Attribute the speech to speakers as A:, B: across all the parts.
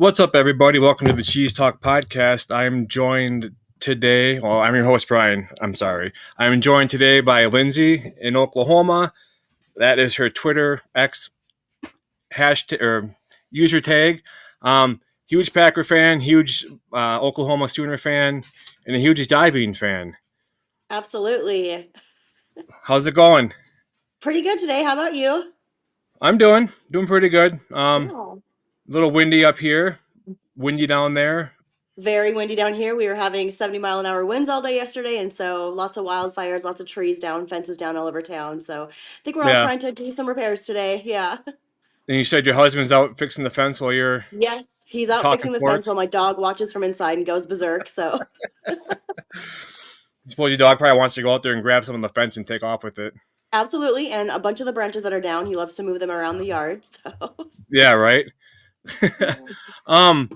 A: What's up, everybody? Welcome to the Cheese Talk podcast. I'm joined today. Well, I'm your host, Brian. I'm sorry. I'm joined today by Lindsey in Oklahoma. That is her Twitter X hashtag or user tag. Huge Packer fan, huge Oklahoma Sooner fan, and a huge diving fan.
B: Absolutely.
A: How's it going?
B: Pretty good today. How about you?
A: I'm doing pretty good. A
B: Yeah.
A: little windy up here, windy down there.
B: Very windy down here. We were having 70-mile-an-hour winds all day yesterday, and so lots of wildfires, lots of trees down, fences down all over town. So I think we're all
A: Yeah.
B: trying to do some repairs today. Yeah.
A: And you said your husband's out fixing the fence while you're
B: Yes, he's out
A: talking
B: fixing the fence
A: sports.
B: while my dog watches from inside and goes berserk. So
A: Suppose your dog probably wants to go out there and grab some of the fence and take off with it.
B: absolutely. And a bunch of the branches that are down, he loves to move them around the yard. So
A: Yeah, right.
B: yeah.
A: um,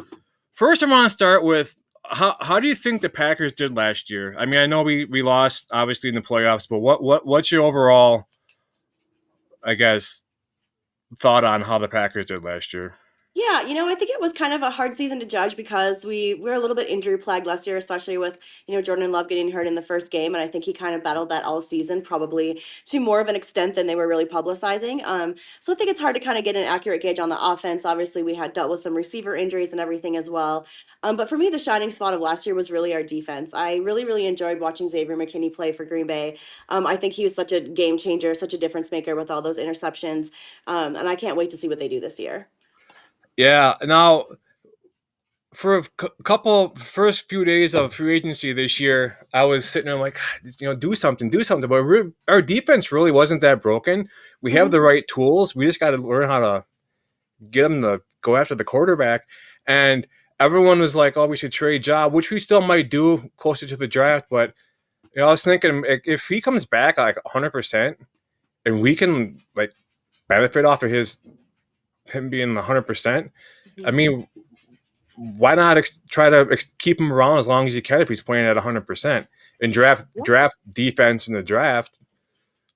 A: First, I want to start with how do you think the Packers did last year? I mean, I know we lost obviously in the playoffs, but what's your overall, I guess, thought on how the Packers did last year?
B: Yeah, I think it was kind of a hard season to judge because we were a little bit injury plagued last year, especially with, Jordan Love getting hurt in the first game. And I think he kind of battled that all season, probably to more of an extent than they were really publicizing. So I think it's hard to kind of get an accurate gauge on the offense. Obviously, we had dealt with some receiver injuries and everything as well. But for me, the shining spot of last year was really our defense. I really, really enjoyed watching Xavier McKinney play for Green Bay. I think he was such a game changer, such a difference maker with all those interceptions. And I can't wait to see what they do this year.
A: Yeah. Now, for couple first few days of free agency this year, I was sitting there like, do something, do something. But our defense really wasn't that broken. We have
B: Mhm.
A: the right tools. We just got to learn how to get them to go after the quarterback. And everyone was like, "Oh, we should trade Job," which we still might do closer to the draft. But I was thinking if he comes back like 100%, and we can like benefit off of him being 100%. I
B: Mhm.
A: mean, why not try to keep him around as long as you can if he's playing at 100% and draft defense in the draft?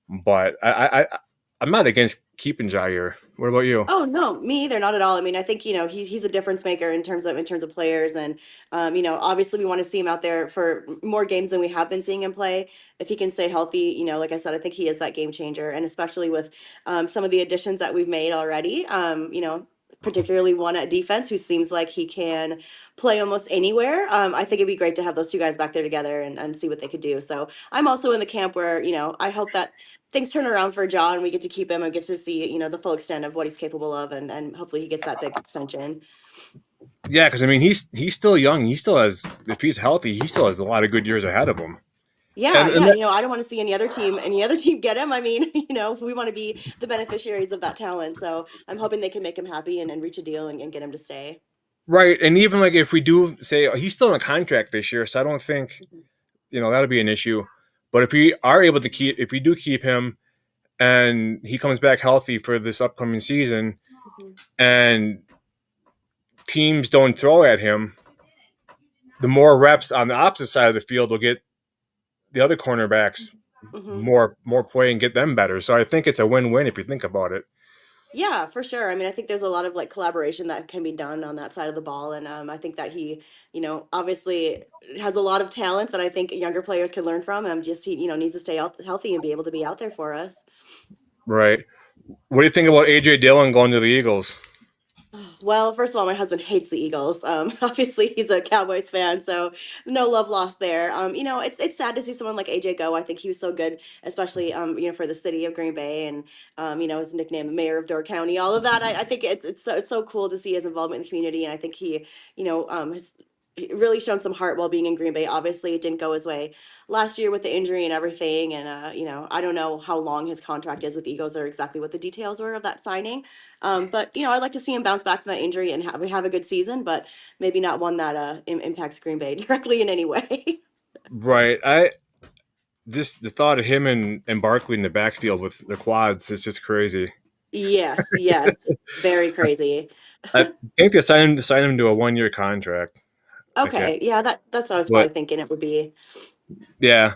A: But I'm not against keeping Jair. What about you?
B: Oh no, me either, not at all. I mean, I think he's a difference maker in terms of players, and obviously we want to see him out there for more games than we have been seeing him play. If he can stay healthy, like I said, I think he is that game changer, and especially with some of the additions that we've made already. Particularly one at defense who seems like he can play almost anywhere. I think it'd be great to have those two guys back there together and see what they could do. So I'm also in the camp where I hope that things turn around for John and we get to keep him and get to see the full extent of what he's capable of, and hopefully he gets that big extension.
A: Yeah, because I mean he's still young. He still has, if he's healthy, he still has a lot of good years ahead of him.
B: Yeah,
A: And
B: yeah,
A: that,
B: I don't want to see any other team get him. I mean, we want to be the beneficiaries of that talent, so I'm hoping they can make him happy and reach a deal and get him to stay.
A: right, and even like if we do say he's still in a contract this year, so I don't think
B: Mhm.
A: that'll be an issue. But if we are able to if we do keep him, and he comes back healthy for this upcoming season,
B: Mhm.
A: and teams don't throw at him, the more reps on the opposite side of the field will get the other cornerbacks
B: Mhm.
A: more play and get them better. So I think it's a win-win if you think about it.
B: Yeah, for sure. I mean, I think there's a lot of like collaboration that can be done on that side of the ball, and I think that he, obviously has a lot of talent that I think younger players could learn from. Just he, needs to stay healthy and be able to be out there for us.
A: Right. What do you think about AJ Dillon going to the Eagles?
B: Well, first of all, my husband hates the Eagles. Obviously, he's a Cowboys fan, so no love lost there. It's sad to see someone like AJ go. I think he was so good, especially for the city of Green Bay, and his nickname, Mayor of Door County, all of that. I think it's so cool to see his involvement in the community, and I think he, has really shown some heart while being in Green Bay. Obviously, it didn't go his way last year with the injury and everything, and I don't know how long his contract is with Eagles or exactly what the details were of that signing. But I'd like to see him bounce back from that injury and have a good season, but maybe not one that impacts Green Bay directly in any way.
A: Right. I just the thought of him and Barkley in the backfield with the quads is just crazy.
B: Yes, yes, very crazy.
A: I think they signed him to a 1 year contract. I can't.
B: Okay, yeah, that's what I was
A: But
B: probably thinking it would be.
A: yeah.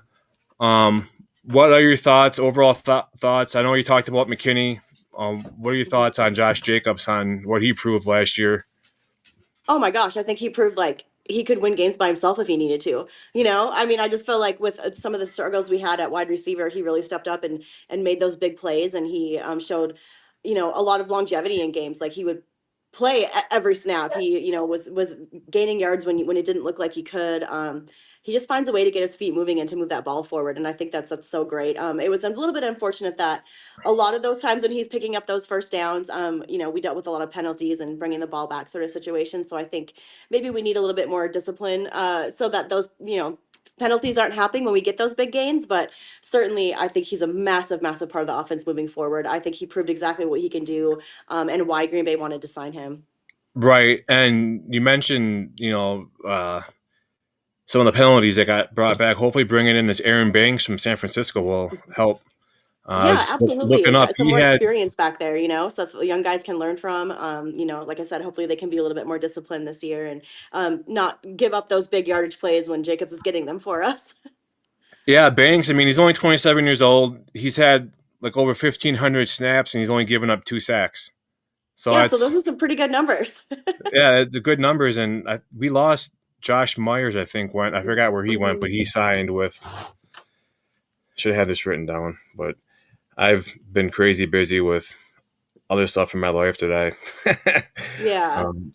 A: Um, what are your thoughts? Overall thoughts? I know you talked about McKinney. What are your
B: Mhm.
A: thoughts on Josh Jacobs on what he proved last year?
B: Oh my gosh, I think he proved like he could win games by himself if he needed to. I mean, I just feel like with some of the struggles we had at wide receiver, he really stepped up and made those big plays, and he showed, a lot of longevity in games. Like he would play every snap. He, was gaining yards when it didn't look like he could. He just finds a way to get his feet moving and to move that ball forward, and I think that's so great. It was a little bit unfortunate that a lot of those times when he's picking up those first downs, we dealt with a lot of penalties and bringing the ball back sort of situations. So I think maybe we need a little bit more discipline so that those, penalties aren't happening when we get those big gains. But certainly, I think he's a massive, massive part of the offense moving forward. I think he proved exactly what he can do and why Green Bay wanted to sign him.
A: Right, and you mentioned some of the penalties that got brought back. Hopefully, bringing in this Aaron Banks from San Francisco will help. I
B: Yeah,
A: was
B: absolutely.
A: looking up.
B: Some
A: He
B: more
A: had
B: experience back there, so young guys can learn from. Like I said, hopefully they can be a little bit more disciplined this year and not give up those big yardage plays when Jacobs is getting them for us.
A: yeah Banks. I mean, he's only 27 years old. He's had like over 1,500 snaps, and he's only given up 2 sacks. So
B: Yeah, so those
A: that's
B: are some pretty good numbers.
A: yeah, it's a good numbers. And we lost Josh Myers. I think went. I forgot where he went,
B: Mhm.
A: but he signed with. Should have had this written down, but I've been crazy busy with other stuff in my life today.
B: Yeah,
A: um,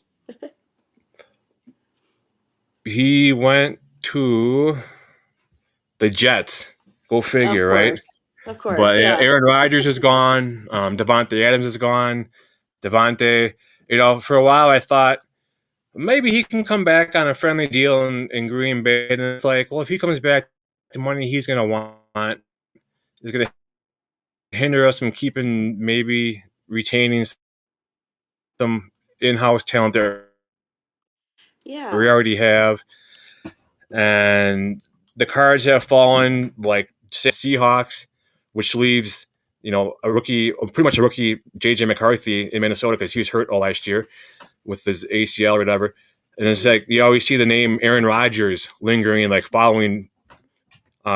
A: he went to the Jets. Go
B: of
A: figure, right?
B: course. Of course,
A: But
B: yeah.
A: Aaron Rodgers is gone. Devontae Adams is gone. Devontae, for a while I thought maybe he can come back on a friendly deal in Green Bay. And it's like, well, if he comes back, the money he's going to want is going to hinder us from keeping maybe retaining some in-house talent that we
B: Yeah.
A: already have. And the cards have fallen, like Seahawks, which leaves a rookie, pretty much a rookie, JJ McCarthy in Minnesota because he was hurt all last year with his ACL or whatever. And it's
B: Mhm.
A: like you always see the name Aaron Rodgers lingering, like following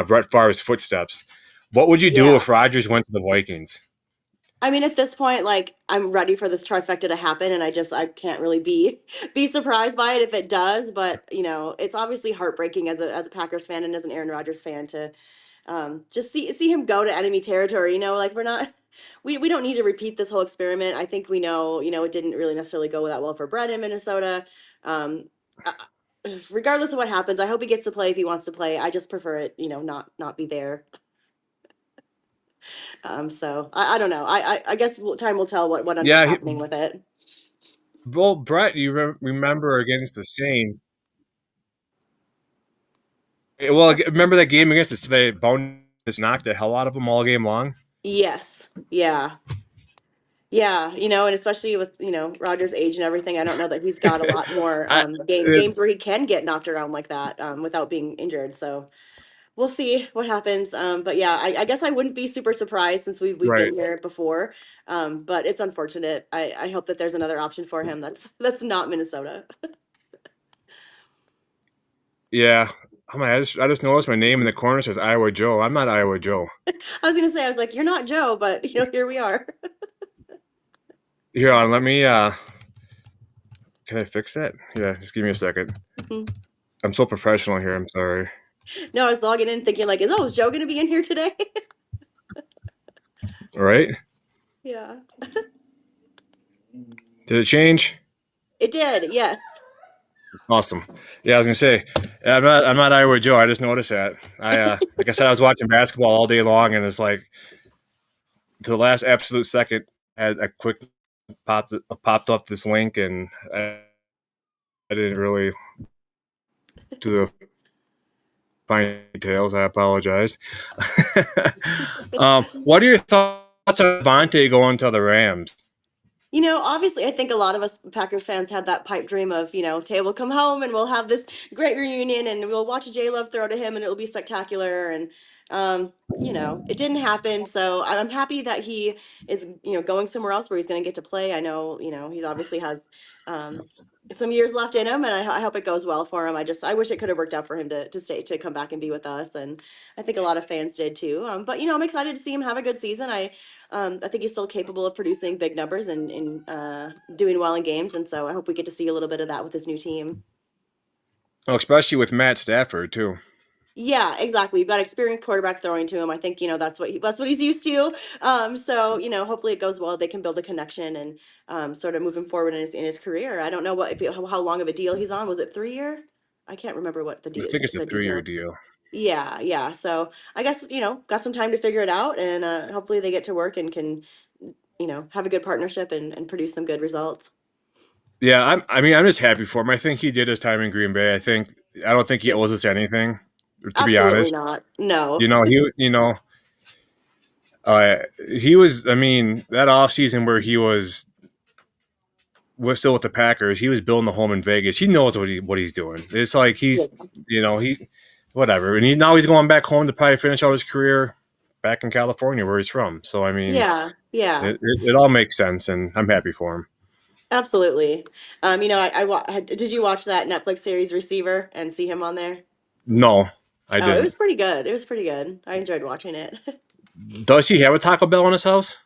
A: Brett Favre's footsteps. What would you do
B: Yeah.
A: if Rodgers went to the Vikings?
B: I mean, at this point, like I'm ready for this trifecta to happen, and I can't really be be surprised by it if it does. But it's obviously heartbreaking as a Packers fan and as an Aaron Rodgers fan to just see him go to enemy territory. Like we're not we don't need to repeat this whole experiment. I think we know it didn't really necessarily go that well for Brett in Minnesota. Um, uh, Regardless of what happens, I hope he gets to play if he wants to play. I just prefer it, not be there. So I don't know. I guess time will tell what ends up
A: Yeah,
B: happening with it.
A: well, Brett, you remember against the Saints. Well, remember that game against the Bone just knocked the hell out of them all game long.
B: Yes. Yeah. Yeah, and especially with Roger's age and everything, I don't know that he's got a lot more
A: I,
B: games where he can get knocked around like that without being injured. So we'll see what happens. But yeah, I guess I wouldn't be super surprised since we've
A: right.
B: been here before. But it's unfortunate. I hope that there's another option for him that's not Minnesota.
A: Yeah. Oh my! I just noticed my name in the corner says Iowa Joe. I'm not Iowa Joe.
B: I was gonna say, I was like, you're not Joe, but here we are.
A: Here on, let me. Can I fix that? Yeah, just give me a second. I'm so professional here. I'm sorry.
B: No, I was logging in thinking like, is Joe gonna be in here today?
A: All right.
B: Yeah.
A: Did it change?
B: It did, yes.
A: Awesome. Yeah, I was gonna say, yeah, I'm not Iowa Joe. I just noticed that. Like I said, I was watching basketball all day long, and it's like to the last absolute second, had a quick popped up this link, and I didn't really do the fine details. I apologize. What are your thoughts on Devontae going to the Rams?
B: Obviously, I think a lot of us Packers fans had that pipe dream of, Tay will come home and we'll have this great reunion and we'll watch J Love throw to him and it'll be spectacular. And, it didn't happen. So I'm happy that he is, going somewhere else where he's going to get to play. I know, he's obviously has some years left in him, and I hope it goes well for him. I wish it could have worked out for him to stay to come back and be with us, and I think a lot of fans did too. But I'm excited to see him have a good season. I think he's still capable of producing big numbers and doing well in games, and so I hope we get to see a little bit of that with his new team.
A: Oh, especially with Matt Stafford too.
B: Yeah, exactly. You've got experienced quarterback throwing to him. I think that's what he's used to. So hopefully it goes well. They can build a connection and sort of moving forward in his career. I don't know how long of a deal he's on. Was it 3 year? I can't remember what
A: I think it's a
B: the
A: 3 year
B: details.
A: deal.
B: Yeah, yeah. So I guess got some time to figure it out, and hopefully they get to work and can have a good partnership and produce some good results.
A: Yeah, I mean, I'm just happy for him. I think he did his time in Green Bay. I don't think he
B: Yeah,
A: owes us anything, to be
B: absolutely
A: honest.
B: not. No.
A: You know, uh, he was. I mean, that off season where he was still with the Packers, he was building the home in Vegas. He knows what he's doing. It's like
B: Yeah.
A: he whatever, and he's going back home to probably finish out his career back in California where he's from. So I mean,
B: Yeah. Yeah.
A: it all makes sense, and I'm happy for him.
B: Absolutely. Did you watch that Netflix series Receiver and see him on there?
A: No, I
B: Oh, it
A: didn't.
B: was pretty good. It was pretty good. I enjoyed watching it.
A: Does he have a Taco Bell in his house?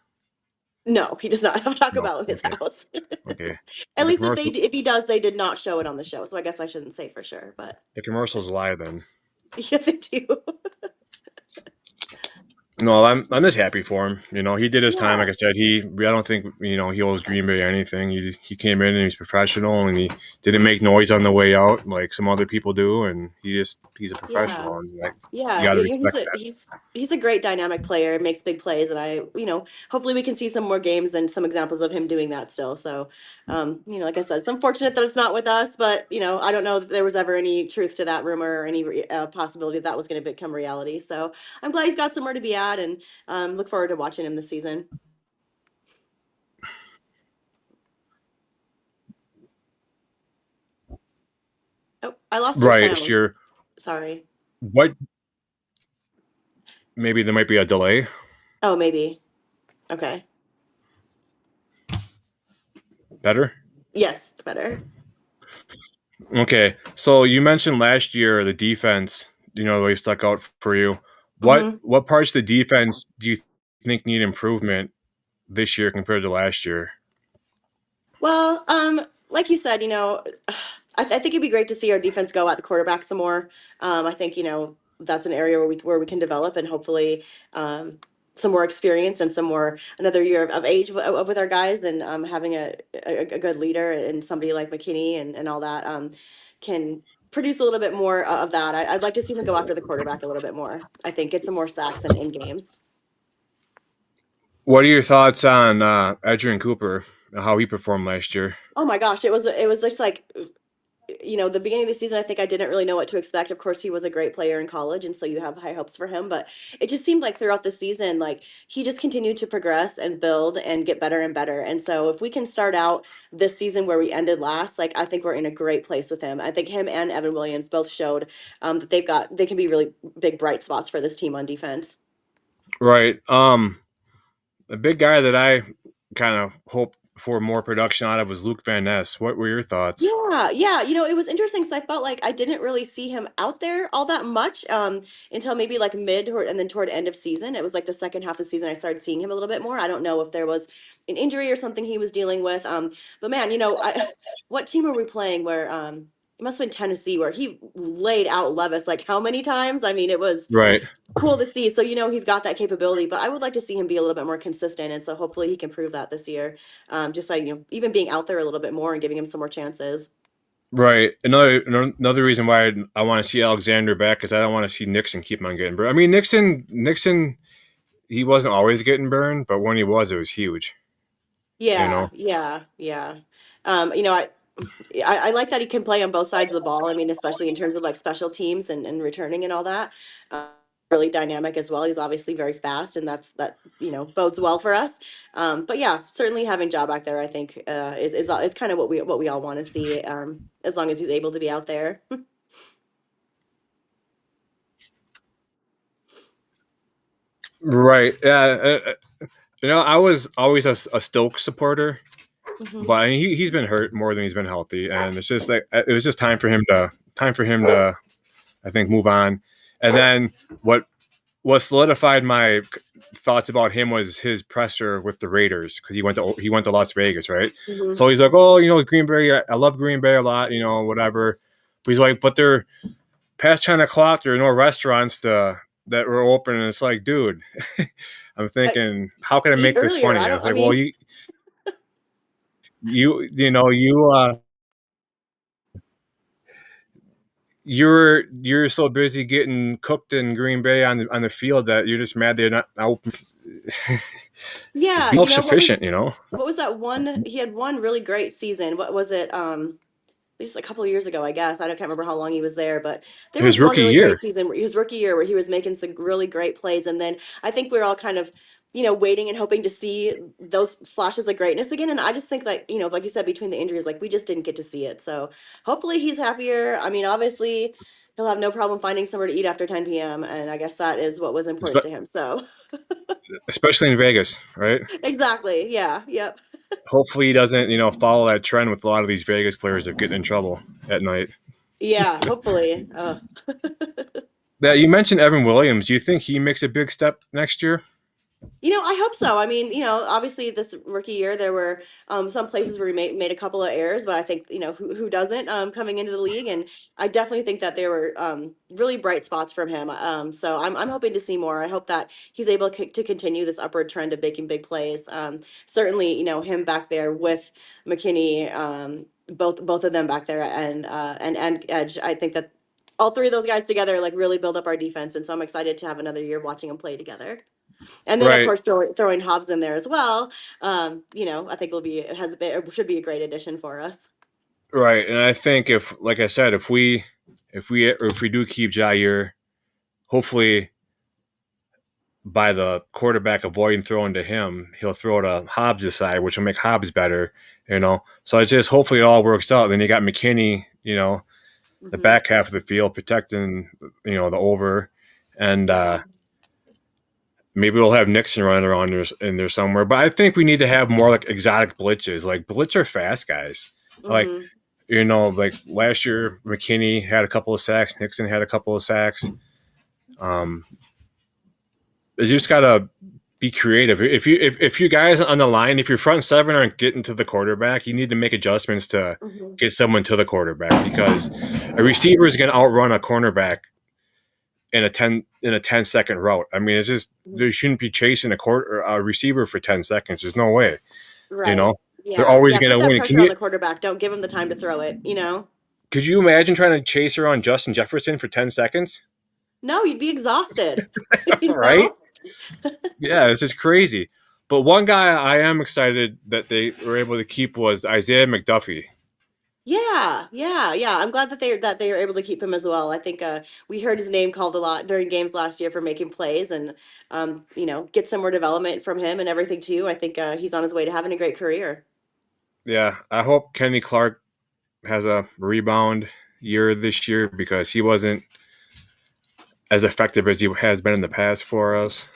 B: No, he does not have Taco
A: No.
B: Bell in his
A: Okay.
B: house.
A: Okay.
B: At
A: The
B: least
A: commercial
B: if he does, they did not show it on the show. So I guess I shouldn't say for sure, but
A: the commercials lie then.
B: yeah, they do.
A: No, I'm just happy for him. He did his time.
B: Yeah.
A: Like I said, I don't think he owes Green Bay anything. He came in and he's professional and he didn't make noise on the way out like some other people do. And he's a
B: Yeah.
A: professional and like you
B: Yeah,
A: got to respect that.
B: he's a great dynamic player, makes big plays, and hopefully we can see some more games and some examples of him doing that still. So, like I said, it's unfortunate that it's not with us, but I don't know that there was ever any truth to that rumor or any possibility that was going to become reality. So I'm glad he's got somewhere to be at, and look forward to watching him this season. Oh, I lost your
A: Right.
B: sound.
A: Sure.
B: Sorry.
A: What? Maybe there might be a delay.
B: Oh, maybe. Okay.
A: Better.
B: Yes, it's better.
A: Okay. So you mentioned last year the defense. Really stuck out for you. What
B: Hmm.
A: what parts of the defense do you think need improvement this year compared to last year?
B: Well, like you said, I think it'd be great to see our defense go at the quarterback some more. I think that's an area where we can develop and hopefully some more experience and some more another year of age with our guys and having a good leader and somebody like McKinney and all that can produce a little bit more of that. I'd like to see them go after the quarterback a little bit more. I think get some more sacks in games.
A: What are your thoughts on Adrian Cooper? How he performed last year?
B: Oh my gosh, it was just like the beginning of the season, I think I didn't really know what to expect. Of course, he was a great player in college, and so you have high hopes for him. But it just seemed like throughout the season, like he just continued to progress and build and get better and better. And so if we can start out this season where we ended last, like I think we're in a great place with him. I think him and Evan Williams both showed that they can be really big bright spots for this team on defense.
A: Right. A big guy that I kind of hoped for more production out of was Luke Van Ness. What were your thoughts?
B: Yeah, yeah. It was interesting because I felt like I didn't really see him out there all that much until maybe like and then toward end of season. It was like the second half of the season I started seeing him a little bit more. I don't know if there was an injury or something he was dealing with. But man, what team are we playing where it must have been Tennessee where he laid out Levis like how many times? I mean, it was
A: Right.
B: cool to see. So, he's got that capability, but I would like to see him be a little bit more consistent. And so hopefully he can prove that this year, just by, even being out there a little bit more and giving him some more chances.
A: Right. Another reason why I want to see Alexander back is I don't want to see Nixon keep on getting burned. I mean, Nixon, he wasn't always getting burned, but when he was, it was huge. You
B: Yeah,
A: know.
B: yeah, yeah. I like that he can play on both sides of the ball. I mean, especially in terms of like special teams and returning and all that. Really dynamic as well. He's obviously very fast, and that bodes well for us. But yeah, certainly having Job back there, I think, is kind of what we all want to see. As long as he's able to be out there.
A: Right. Yeah. I was always a Stokes supporter.
B: Hmm.
A: But I mean, he's been hurt more than he's been healthy, and it's just like it was just time for him to I think move on. And then what solidified my thoughts about him was his presser with the Raiders because he went to Las Vegas, right?
B: Hmm.
A: So he's like, oh, Green Bay, I love Green Bay a lot, whatever. But he's like, but they're past 10 o'clock. There are no restaurants that were open, and it's like, dude, I'm thinking, how can I
B: Eat
A: make this
B: earlier.
A: funny?
B: I
A: I was
B: don't. I
A: like, well,
B: mean,
A: you're so busy getting cooked in Green Bay on the field that you're just mad they're not open.
B: yeah.
A: Be self-sufficient.
B: What was that one? He had one really great season. What was it? At least a couple of years ago, I guess. I can't remember how long he was there, but there was
A: His
B: one
A: rookie
B: really
A: year.
B: great season, his rookie year, where he was making some really great plays. And then I think we are all kind of, waiting and hoping to see those flashes of greatness again. And I just think like, like you said, between the injuries, like we just didn't get to see it. So hopefully he's happier. I mean, obviously he'll have no problem finding somewhere to eat after 10 p.m. And I guess that is what was important to him. So
A: Especially in Vegas, right?
B: exactly. Yeah. Yep.
A: Hopefully he doesn't, follow that trend with a lot of these Vegas players of getting in trouble at night.
B: Yeah. Hopefully.
A: Yeah, you mentioned Evan Williams. Do you think he makes a big step next year?
B: I hope so. I mean, obviously this rookie year there were some places where he made a couple of errors, but I think who doesn't coming into the league, and I definitely think that there were really bright spots from him. So I'm hoping to see more. I hope that he's able to continue this upward trend of making big plays. Certainly, him back there with McKinney, both of them back there, and Edge. I think that all three of those guys together like really build up our defense, and so I'm excited to have another year watching them play together. And then of
A: Right,
B: course throwing Hobbs in there as well. I think will be has been should be a great addition for us.
A: right. And I think if, like I said, if we do keep Jair, hopefully by the quarterback avoiding throwing to him, he'll throw to Hobbs' side, which will make Hobbs better. So it just hopefully it all works out. Then you got McKinney, the
B: Hmm.
A: back half of the field protecting, the over, and
B: Yeah.
A: maybe we'll have Nixon running around in there somewhere. But I think we need to have more like exotic blitzes. Like blitz are fast guys. Like
B: Hmm.
A: like last year McKinney had a couple of sacks, Nixon had a couple of sacks. Um, you just gotta be creative. If you guys on the line, if your front seven aren't getting to the quarterback, you need to make adjustments to
B: Hmm.
A: get someone to the quarterback because a receiver is going to outrun a cornerback in a 10-second route. I mean, it's just they shouldn't be chasing a receiver for 10 seconds. There's no way. You
B: Right.
A: know, they're
B: Yeah.
A: always
B: Yeah.
A: going
B: Put
A: to
B: that
A: win.
B: pressure on the quarterback. Don't give him the time to throw it.
A: Could you imagine trying to chase around Justin Jefferson for 10 seconds?
B: No, you'd be exhausted. you
A: Right?
B: know?
A: Yeah, this is crazy. But one guy I am excited that they were able to keep was Isaiah McDuffie.
B: Yeah, yeah, yeah. I'm glad that they are able to keep him as well. I think we heard his name called a lot during games last year for making plays and get some more development from him and everything too. I think he's on his way to having a great career.
A: Yeah, I hope Kenny Clark has a rebound year this year because he wasn't as effective as he has been in the past for us.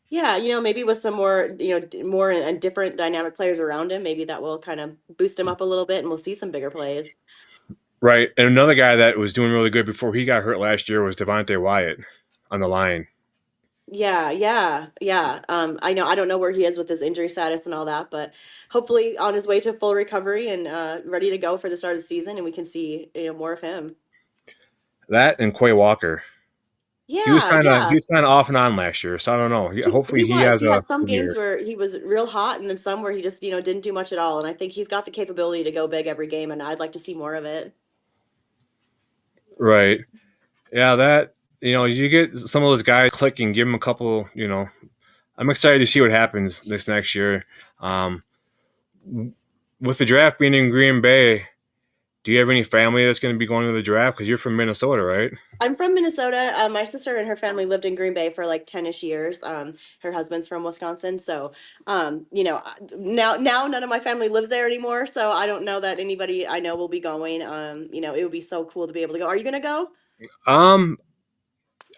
B: Yeah, maybe with some more, more and different dynamic players around him, maybe that will kind of boost him up a little bit and we'll see some bigger plays.
A: Right. And another guy that was doing really good before he got hurt last year was Devontae Wyatt on the line.
B: Yeah, yeah, yeah. I don't know where he is with his injury status and all that, but hopefully on his way to full recovery and ready to go for the start of the season, and we can see more of him.
A: That and Quay Walker. He was
B: Yeah,
A: kind of he
B: yeah.
A: was kind of off and on last year, so I don't know.
B: He
A: Hopefully he
B: was.
A: has
B: He had
A: a
B: some
A: good
B: games
A: year.
B: where he was real hot, and then some where he just didn't do much at all. And I think he's got the capability to go big every game, and I'd like to see more of it.
A: Right. Yeah, that you get some of those guys clicking, give them a couple. I'm excited to see what happens this next year. Um, with the draft being in Green Bay, do you have any family that's going to be going to the draft? Because you're from Minnesota, right?
B: I'm from Minnesota. My sister and her family lived in Green Bay for like 10-ish years. Her husband's from Wisconsin. So, now none of my family lives there anymore. So I don't know that anybody I know will be going. It would be so cool to be able to go. Are you going to go?
A: Um,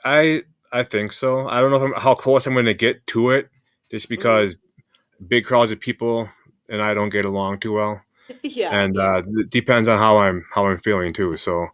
A: I think so. I don't know how close I'm going to get to it, just
B: Hmm.
A: because big crowds of people. and I don't get along too well,
B: Yeah,
A: and
B: yeah.
A: it depends on how I'm feeling too. So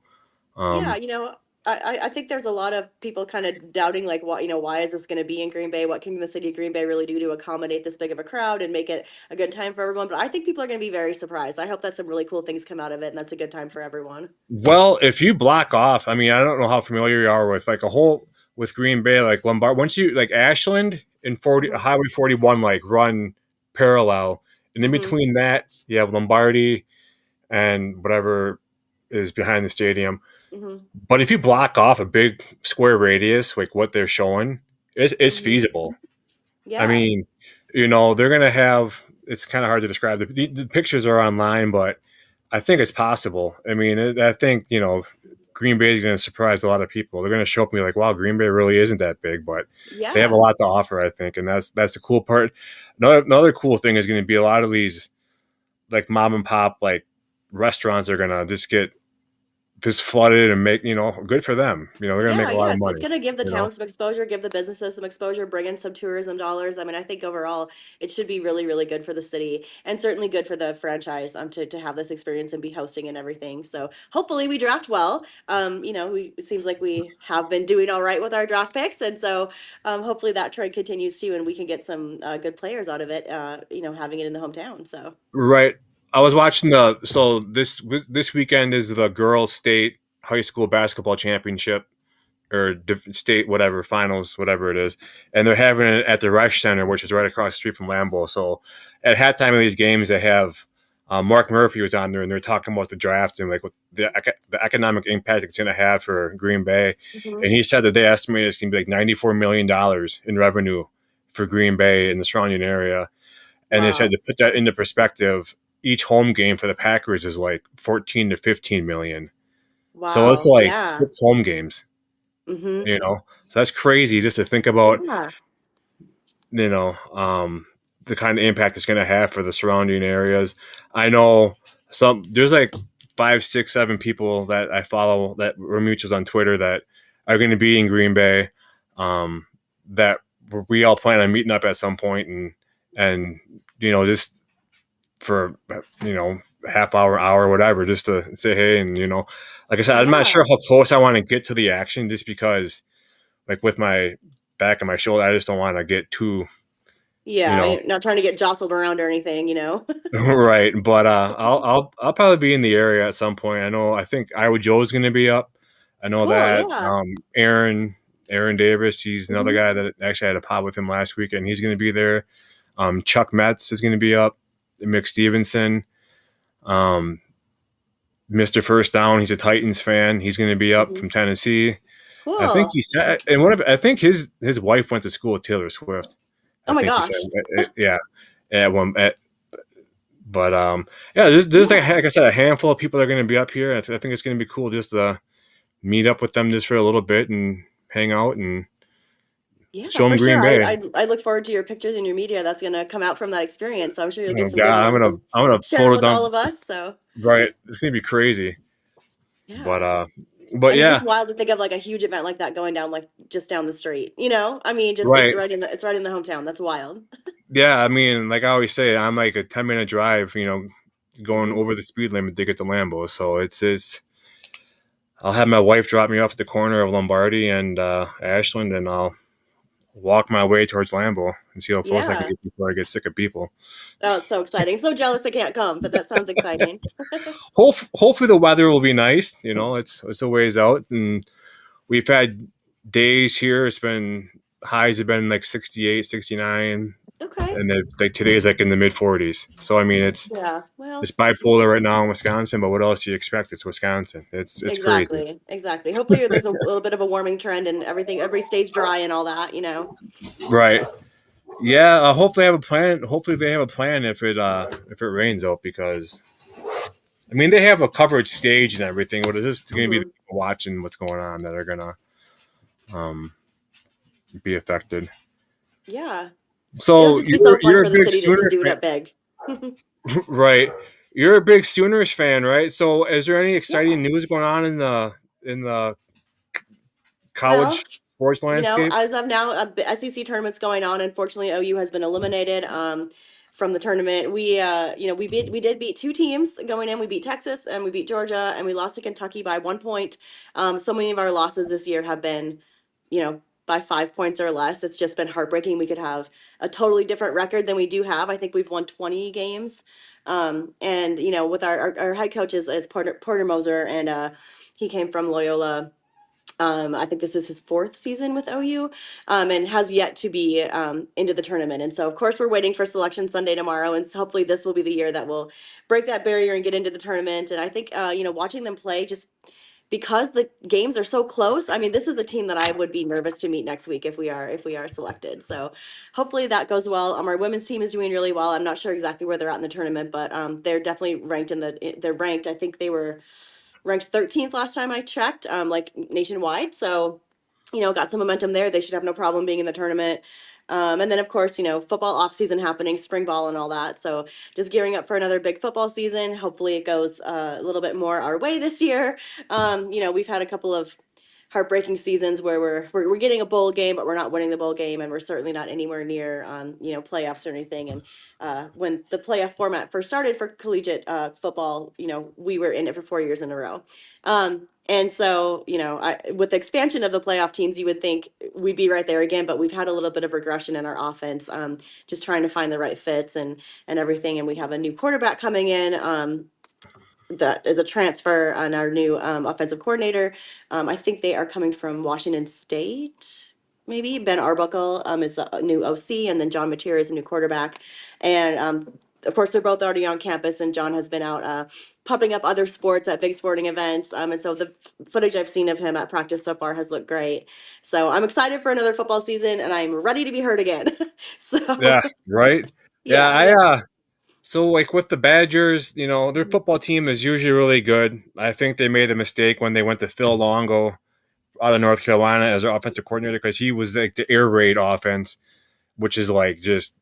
B: Yeah,
A: um,
B: I think there's a lot of people kind of doubting like what, why is this going to be in Green Bay? What can the city of Green Bay really do to accommodate this big of a crowd and make it a good time for everyone? But I think people are going to be very surprised. I hope that some really cool things come out of it and that's a good time for everyone.
A: well, if you block off, I mean, I don't know how familiar you are with like a whole with Green Bay, like Lombard. Once you like Ashland and
B: Hmm.
A: Highway 41, like run parallel, and in
B: Hmm.
A: between that, you have Lombardi and whatever is behind the stadium.
B: Hmm.
A: But if you block off a big square radius, like what they're showing, it's
B: Hmm.
A: feasible. I
B: Yeah.
A: mean, they're gonna have. It's kind of hard to describe. The pictures are online, but I think it's possible. I mean, I think Green Bay is going to surprise a lot of people. They're going to show up and be like, "Wow, Green Bay really isn't that big," but they have a
B: Yeah.
A: lot to offer, I think, and that's the cool part. Another cool thing is going to be a lot of these like mom and pop like restaurants are going to just flooded and make good for them. They're going to make
B: Yeah,
A: a lot
B: yeah,
A: of
B: it's
A: money.
B: gonna give the
A: You know.
B: town some exposure, give the businesses some exposure, bring in some tourism dollars. I mean, I think overall it should be really, really good for the city and certainly good for the franchise to have this experience and be hosting and everything. So hopefully we draft well. It seems like we have been doing all right with our draft picks, and so hopefully that trend continues too, and we can get some good players out of it. Having it in the hometown. So.
A: Right. I was watching this weekend is the girls' state high school basketball championship or different state whatever finals whatever it is, and they're having it at the Resch Center, which is right across the street from Lambeau. So at halftime of these games, they have Mark Murphy was on there, and they're talking about the draft and like what the economic impact it's going to have for Green Bay,
B: Mhm.
A: and he said that they estimate it's going to be like $94 million in revenue for Green Bay and the surrounding area, and they said
B: Wow.
A: to put that into perspective, each home game for the Packers is like 14 to 15 million. So it's
B: Wow.
A: like
B: Yeah.
A: 6 home games.
B: Hmm.
A: So that's crazy just to think about,
B: Yeah.
A: you know, um, the kind of impact it's going to have for the surrounding areas. I know there's like 5, 6, 7 people that I follow that were mutuals on Twitter that are going to be in Green Bay, that we all plan on meeting up at some point and just for half hour, whatever, just to say hey. And like I said, I'm not sure
B: Yeah.
A: how close I want to get to the action, just because like with my back and my shoulder, I just don't want to get too you
B: Yeah,
A: know
B: not trying to get jostled around or anything.
A: right. But I'll probably be in the area at some point. I think Iowa Joe's going to be up. I know
B: Cool,
A: that
B: yeah.
A: Aaron Davis, he's another
B: Mhm.
A: guy that actually had a pod with him last week, and he's going to be there. Chuck Metz is going to be up. Mick Stevenson, um, Mr. First Down, he's a Titans fan. He's going to be up
B: Mhm.
A: from Tennessee. I think
B: Cool.
A: he said, and I think his wife went to school with Taylor Swift.
B: Oh
A: I
B: my
A: think he said,
B: gosh.
A: yeah, at one. But yeah, there's
B: Yeah.
A: like I said, a handful of people that are going to be up here. I think it's going to be cool just to meet up with them just for a little bit and hang out and
B: Yeah,
A: show
B: for
A: them
B: sure.
A: Green
B: I,
A: Bay.
B: I look forward to your pictures and your media that's gonna come out from that experience. So I'm sure you'll get
A: Oh
B: some good
A: God,
B: ones and
A: I'm gonna
B: share them
A: photo
B: with all
A: dump.
B: of us. So
A: Right, it's gonna be crazy. But
B: yeah. And just
A: yeah,
B: wild to think of like a huge event like that going down like just down the street. I mean, just
A: right.
B: it's right in the hometown. That's wild.
A: Yeah, I mean, like I always say, I'm like a 10-minute drive. Going
B: Hmm.
A: over the speed limit to get to Lambeau. So it's I'll have my wife drop me off at the corner of Lombardi and Ashland, and I'll walk my way towards Lambeau and see how close I can
B: Yeah.
A: get before I get sick of people.
B: Oh, it's so exciting. I'm so jealous I can't come, but that sounds exciting.
A: Hopefully the weather will be nice. It's a ways out, and we've had days here. It's been highs have been like 68, 69,
B: Okay.
A: and then like today's like in the mid 40s. So I mean,
B: Yeah.
A: it's
B: Well,
A: bipolar right now in Wisconsin, but what else do you expect? It's Wisconsin. It's crazy.
B: exactly. Exactly. Hopefully there's a little bit of a warming trend and everybody stays dry and all that.
A: Right. Yeah. Hopefully, I have a plan. Hopefully, they have a plan if it rains out, because I mean they have a covered stage and everything, but it's just going to be the
B: Hmm.
A: people watching what's going on that are gonna um, be affected.
B: Yeah. It'll
A: So
B: just be so fun
A: you're a
B: for the
A: big
B: city to
A: Sooners
B: do it
A: fan,
B: up big.
A: right? You're a big Sooners fan, right? So is there any
B: Yeah.
A: exciting news going on in the
B: Well,
A: college sports landscape?
B: as of now, SEC tournament's going on. Unfortunately, OU has been eliminated. from the tournament. We did beat two teams going in. We beat Texas and we beat Georgia, and we lost to Kentucky by 1 point. So many of our losses this year have been, by 5 points or less. It's just been heartbreaking. We could have a totally different record than we do have. I think we've won 20 games. And with our head coach is Porter Moser, and he came from Loyola. I think this is his fourth season with OU, and has yet to be into the tournament. And so, of course, we're waiting for Selection Sunday tomorrow, and so hopefully this will be the year that we'll break that barrier and get into the tournament. And I think, watching them play, just because the games are so close, I mean, this is a team that I would be nervous to meet next week if we are selected. So hopefully that goes well. Our women's team is doing really well. I'm not sure exactly where they're at in the tournament, but they're definitely they're ranked. I think they were ranked 13th last time I checked, like nationwide. So, got some momentum there. They should have no problem being in the tournament. And then, of course, football off season happening, spring ball and all that. So just gearing up for another big football season. Hopefully it goes a little bit more our way this year. We've had a couple of heartbreaking seasons where we're getting a bowl game, but we're not winning the bowl game, and we're certainly not anywhere near playoffs or anything. And when the playoff format first started for collegiate football, we were in it for 4 years in a row. And so, with the expansion of the playoff teams, you would think we'd be right there again, but we've had a little bit of regression in our offense, just trying to find the right fits and everything. And we have a new quarterback coming in. That is a transfer on our new offensive coordinator. I think they are coming from Washington State, maybe. Ben Arbuckle is the new OC, and then John Mateer is a new quarterback. And of course, they're both already on campus, and John has been out pumping up other sports at big sporting events. And so the footage I've seen of him at practice so far has looked great. So I'm excited for another football season, and I'm ready to be hurt again.
A: Yeah,
B: So
A: right. Yeah,
B: yeah, yeah.
A: so like with the Badgers, their football team is usually really good. I think they made a mistake when they went to Phil Longo out of North Carolina as their offensive coordinator, because he was like the air raid offense, which is like just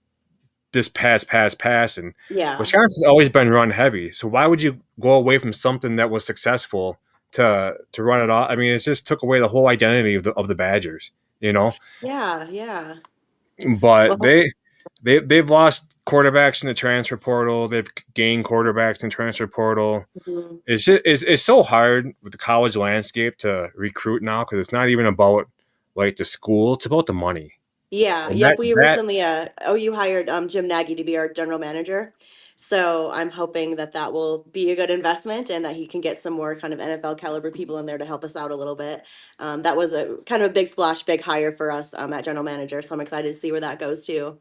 A: pass, and
B: Yeah.
A: Wisconsin's always been run heavy. So why would you go away from something that was successful to run it off? I mean, it just took away the whole identity of the Badgers, you know.
B: Yeah, yeah.
A: But
B: Well,
A: they've lost quarterbacks in the transfer portal. They've gained quarterbacks in the transfer portal.
B: mhm.
A: It's so hard with the college landscape to recruit now, because it's not even about like the school; it's about the money.
B: Yeah,
A: And
B: yep. We
A: that
B: recently OU hired Jim Nagy to be our general manager. So I'm hoping that that will be a good investment and that he can get some more kind of NFL caliber people in there to help us out a little bit. That was a kind of a big splash, big hire for us at general manager. So I'm excited to see where that goes too.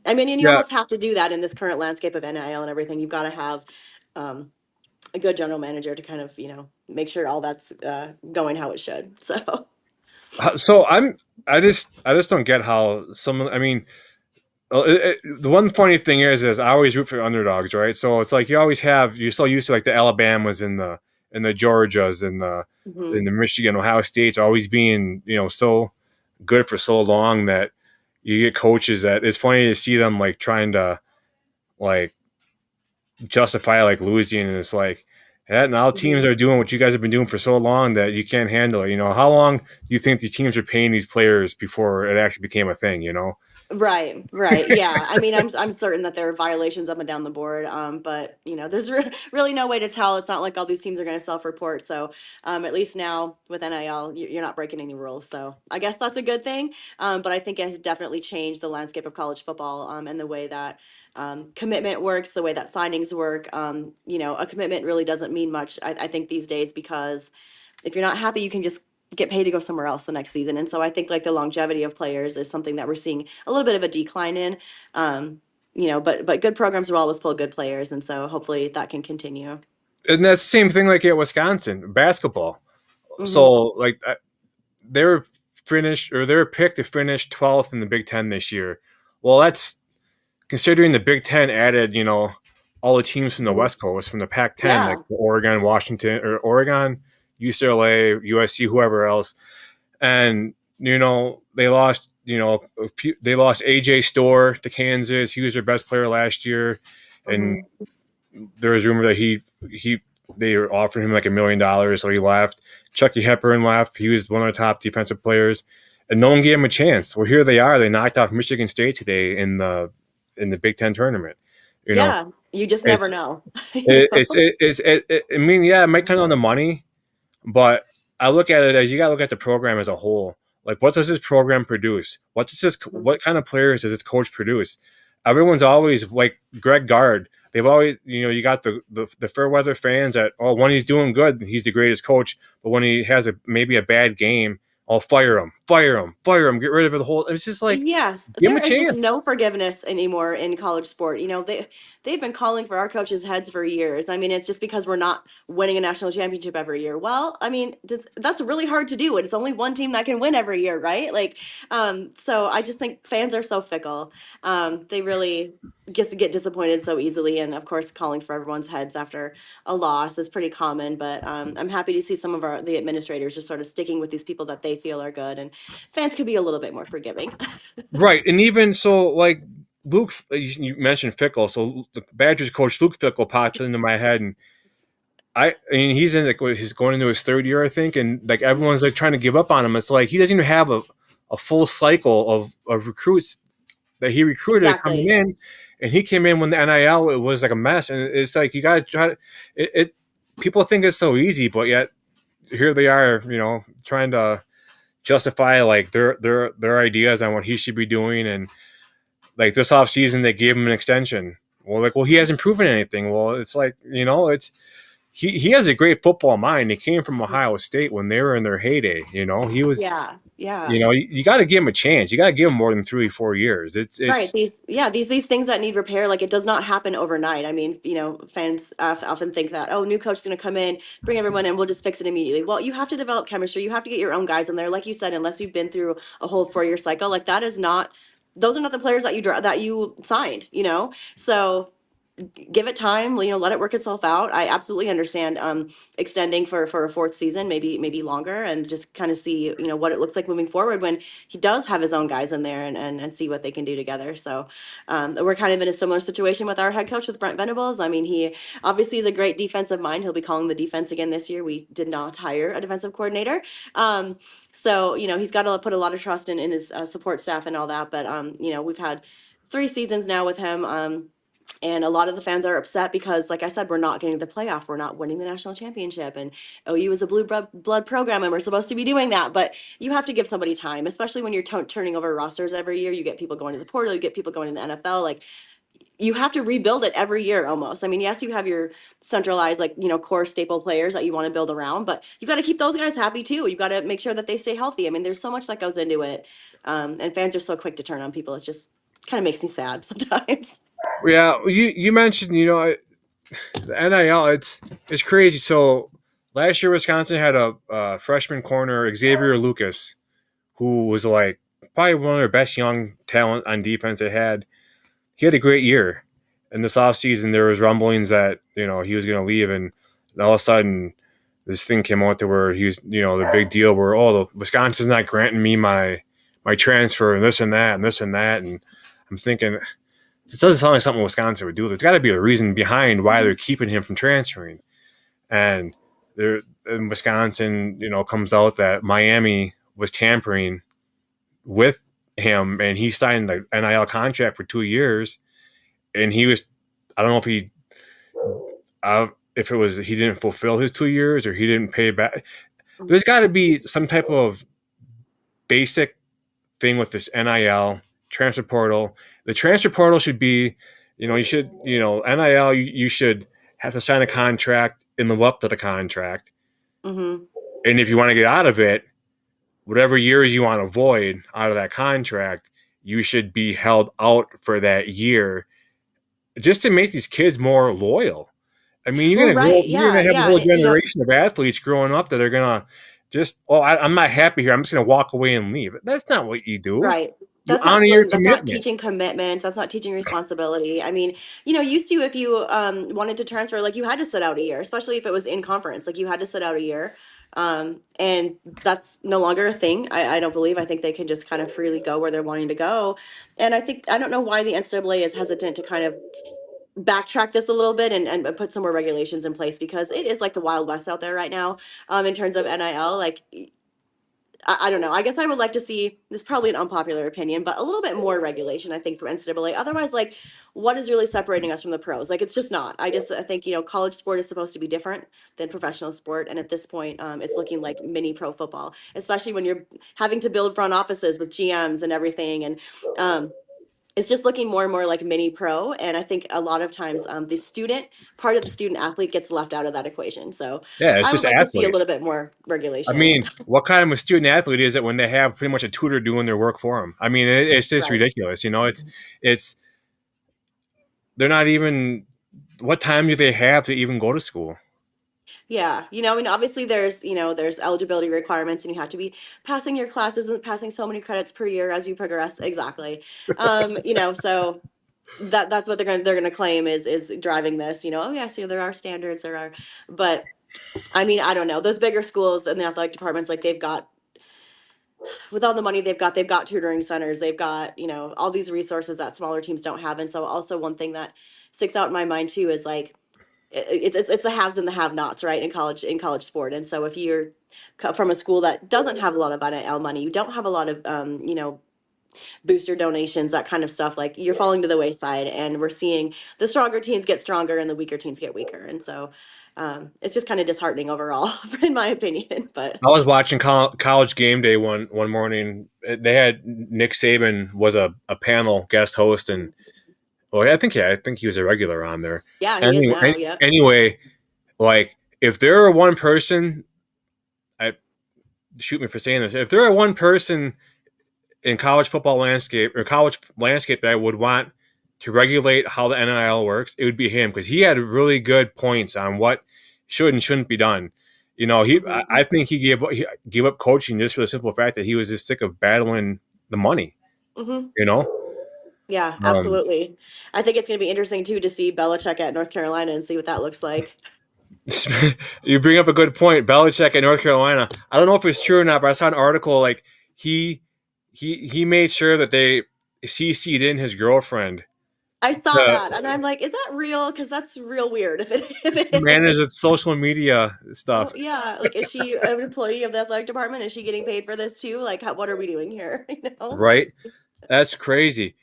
B: I mean, and you
A: yeah.
B: almost have to do that in this current landscape of NIL and everything. You've got to have um, a good general manager to kind of, make sure all that's going how it should. So,
A: So I just don't get how someone. I mean, the one funny thing is I always root for underdogs, right? So it's like you're so used to like the Alabamas and the Georgias and
B: mhm.
A: the Michigan, Ohio States always being so good for so long that you get coaches that it's funny to see them like trying to like justify like losing, and it's like that now teams
B: Mhm.
A: are doing what you guys have been doing for so long that you can't handle it. How long do you think these teams are paying these players before it actually became a thing?
B: Right, right. Yeah. I mean, I'm certain that there are violations up and down the board. But there's really no way to tell. It's not like all these teams are going to self-report. So, at least now with NIL, you're not breaking any rules. So I guess that's a good thing. But I think it has definitely changed the landscape of college football, and the way that commitment works, the way that signings work. A commitment really doesn't mean much, I think, these days, because if you're not happy, you can just get paid to go somewhere else the next season. And so I think like the longevity of players is something that we're seeing a little bit of a decline in. But good programs will always pull good players, and so hopefully that can continue.
A: And that's the same thing like at Wisconsin basketball. So
B: Hmm.
A: like they were they were picked to finish 12th in the Big Ten this year. Well, that's considering the Big Ten added all the teams from the
B: Hmm.
A: West Coast, from the Pac-10, like
B: Yeah.
A: Oregon, Washington, or Oregon, UCLA, USC, whoever else, and they lost. They lost AJ Storr to Kansas. He was their best player last year, and
B: Hmm.
A: there was rumor that he they were offering him like $1 million, so he left. Chucky Hepburn left. He was one of the top defensive players, and no one gave him a chance. Well, here they are. They knocked off Michigan State today in the Big Ten tournament. You know,
B: Yeah, you just never
A: it's
B: know. You
A: it,
B: know?
A: I mean, yeah, it might come on the money, but I look at it as you got to look at the program as a whole. Like, what does this program produce? What kind of players does this coach produce? Everyone's always like Greg Gard. They've always, you got the fair weather fans that, oh, when he's doing good, he's the greatest coach. But when he has maybe a bad game, I'll fire him, fire him, fire him, get rid of it. The whole. It's just like,
B: Yes,
A: give him a
B: there is just
A: chance.
B: no forgiveness anymore in college sport. They've been calling for our coaches' heads for years. I mean, it's just because we're not winning a national championship every year. Well, I mean, that's really hard to do. It's only one team that can win every year, right? Like, so I just think fans are so fickle. They really get disappointed so easily, and of course, calling for everyone's heads after a loss is pretty common. But I'm happy to see some of the administrators just sort of sticking with these people that they feel are good, and fans could be a little bit more forgiving.
A: Right, and even so, like Luke, you mentioned Fickle, so the Badgers coach Luke Fickle popped into my head, and I mean, he's in like he's going into his third year, I think, and like everyone's like trying to give up on him. It's like he doesn't even have a full cycle of recruits that he recruited coming
B: Exactly.
A: in, and he came in when the NIL it was like a mess, and it's like you got to try to. It people think it's so easy, but yet here they are, trying to justify like their ideas on what he should be doing, and like this off season they gave him an extension. Well, he hasn't proven anything. Well, it's like it's he has a great football mind. He came from Ohio State when they were in their heyday. He was.
B: Yeah, yeah.
A: You got to give him a chance. You got to give him more than 3 4 years.
B: Right.
A: It's
B: These things that need repair, like it does not happen overnight. I mean, fans often think that, oh, new coach is going to come in, bring everyone in, we'll just fix it immediately. Well, you have to develop chemistry. You have to get your own guys in there, like you said. Unless you've been through a whole 4 year cycle, like that is not. Those are not the players that you signed. So give it time, let it work itself out. I absolutely understand extending for a fourth season, maybe longer, and just kind of see what it looks like moving forward when he does have his own guys in there, and see what they can do together. So we're kind of in a similar situation with our head coach, with Brent Venables. I mean, he obviously is a great defensive mind. He'll be calling the defense again this year. We did not hire a defensive coordinator. So he's got to put a lot of trust in his support staff and all that. But we've had 3 seasons now with him. And a lot of the fans are upset because, like I said, we're not getting to the playoff. We're not winning the national championship. And OU is a blue blood program, and we're supposed to be doing that. But you have to give somebody time, especially when you're turning over rosters every year. You get people going to the portal, you get people going to the NFL. Like, you have to rebuild it every year almost. I mean, yes, you have your centralized, like, core staple players that you want to build around, but you've got to keep those guys happy too. You've got to make sure that they stay healthy. I mean, there's so much that goes into it. And fans are so quick to turn on people. It just kind of makes me sad sometimes.
A: yeah. You mentioned the NIL. It's crazy. So last year Wisconsin had a freshman corner Xavier Lucas, who was like probably one of their best young talent on defense they had. He had a great year. In this offseason, there was rumblings that he was going to leave, and all of a sudden, this thing came out to where he was the big deal where the Wisconsin's not granting me my transfer and this and that and this and that, and I'm thinking it doesn't sound like something Wisconsin would do. There's got to be a reason behind why they're keeping him from transferring, and there in Wisconsin, comes out that Miami was tampering with him, and he signed the NIL contract for 2 years, and he was, I don't know if it was he didn't fulfill his 2 years or he didn't pay back. There's got to be some type of basic thing with this NIL transfer portal. The transfer portal should be, you should, NIL, you should have to sign a contract and live up to the contract.
B: Mm-hmm.
A: And if you want to get out of it, whatever years you want to avoid out of that contract, you should be held out for that year just to make these kids more loyal. I mean,
B: Well, right.
A: you're
B: Yeah.
A: gonna have a
B: Yeah.
A: whole generation of athletes growing up that are gonna just, I'm not happy here. I'm just gonna walk away and leave. That's not what you do.
B: Right.
A: You honor your
B: That's not
A: commitment.
B: teaching commitment. That's not teaching responsibility. I mean, used to, if you wanted to transfer, like, you had to sit out a year, especially if it was in conference. Like, you had to sit out a year. And that's no longer a thing. I don't believe. I think they can just kind of freely go where they're wanting to go. And I don't know why the NCAA is hesitant to kind of backtrack this a little bit, and put some more regulations in place, because it is like the Wild West out there right now, in terms of NIL. Like, I don't know. I guess I would like to see, this is probably an unpopular opinion, but a little bit more regulation, I think, from NCAA. Otherwise, like, what is really separating us from the pros? Like, it's just not. I think, college sport is supposed to be different than professional sport. And at this point, it's looking like mini pro football, especially when you're having to build front offices with GMs and everything. And it's just looking more and more like mini pro. And I think a lot of times the student part of the student athlete gets left out of that equation. So
A: Yeah, it's
B: I would
A: just
B: like to see a
A: athlete.
B: little bit more
A: I
B: regulation.
A: mean, what kind of a student athlete is it when they have pretty much a tutor doing their work for them? I mean, it's just
B: Right.
A: ridiculous. It's they're not even. What time do they have to even go to school?
B: Yeah, and obviously there's eligibility requirements and you have to be passing your classes and passing so many credits per year as you progress. Exactly. So that's what they're gonna claim is driving this, oh yeah, so there are standards, but I mean, I don't know. Those bigger schools and the athletic departments, like they've got with all the money they've got tutoring centers, they've got, all these resources that smaller teams don't have. And so also one thing that sticks out in my mind too is like it's the haves and the have-nots, right, in college sport. And so if you're from a school that doesn't have a lot of NIL money, you don't have a lot of booster donations, that kind of stuff, like you're falling to the wayside, and we're seeing the stronger teams get stronger and the weaker teams get weaker. And so it's just kind of disheartening overall, in my opinion. But
A: I was watching college game day one morning. They had Nick Saban was a panel guest host, and well, I think he was a regular on there.
B: yeah, he is
A: Anyway,
B: now. Yep.
A: anyway, like if there were one person, I shoot me for saying this. If there were one person in college football landscape or college landscape that I would want to regulate how the NIL works, it would be him because he had really good points on what should and shouldn't be done.
B: Hmm.
A: I think he gave up coaching just for the simple fact that he was just sick of battling the money.
B: Hmm.
A: You know,
B: Yeah,
A: um,
B: absolutely. I think it's going to be interesting too to see Belichick at North Carolina and see what that looks like.
A: you bring up a good point. Belichick in North Carolina. I don't know if it's true or not, but I saw an article like he he made sure that they CC'd in his girlfriend
B: I saw
A: to,
B: that and I'm like, is that real? Because that's real weird if it if
A: to
B: it
A: manage
B: is.
A: its social media
B: Well,
A: stuff.
B: yeah, like is she an employee of the athletic department? Is she getting paid for this too? Like, what are we doing here?
A: Right? That's crazy.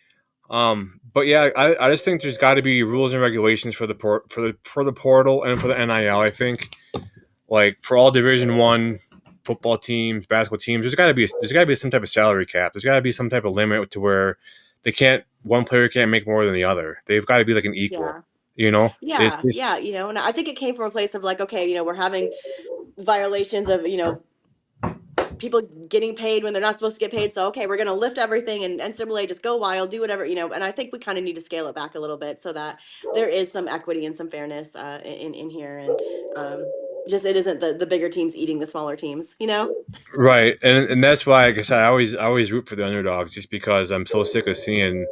A: But yeah, I just think there's got to be rules and regulations for the for the portal and for the NIL. I think like for all Division One football teams, basketball teams, there's got to be some type of salary cap. There's got to be some type of limit to where they can't one player can't make more than the other. They've got to be like an equal.
B: Yeah.
A: It's
B: Yeah,
A: just
B: yeah, and I think it came from a place of like, okay, we're having violations of, people getting paid when they're not supposed to get paid. So okay, we're gonna lift everything and NCAA just go wild, do whatever, and I think we kind of need to scale it back a little bit so that there is some equity and some fairness in here, and um, just it isn't the bigger teams eating the smaller teams.
A: right, and that's why, like I said, I always root for the underdogs, just because I'm so sick of seeing,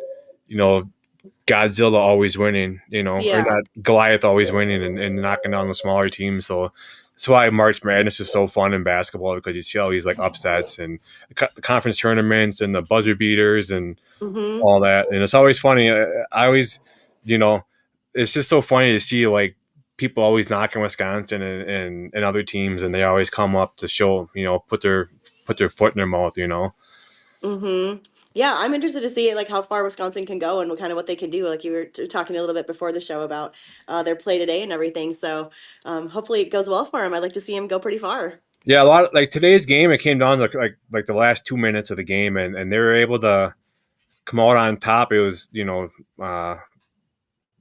A: you know, Godzilla always winning, or
B: Yeah.
A: not Goliath always winning and knocking down the smaller teams. So that's why March Madness is so fun in basketball, because you see all these like upsets and the conference tournaments and the buzzer beaters and
B: Hmm.
A: all that. And it's always funny. I always, you know, it's just so funny to see like people always knocking Wisconsin and other teams, and they always come up to show, put their foot in their mouth,
B: Hmm. Yeah, I'm interested to see like how far Wisconsin can go and what kind of what they can do. Like you were talking a little bit before the show about their play today and everything. So hopefully it goes well for them. I'd like to see him go pretty far.
A: Yeah, a lot like today's game. It came down to like the last 2 minutes of the game, and they were able to come out on top. It was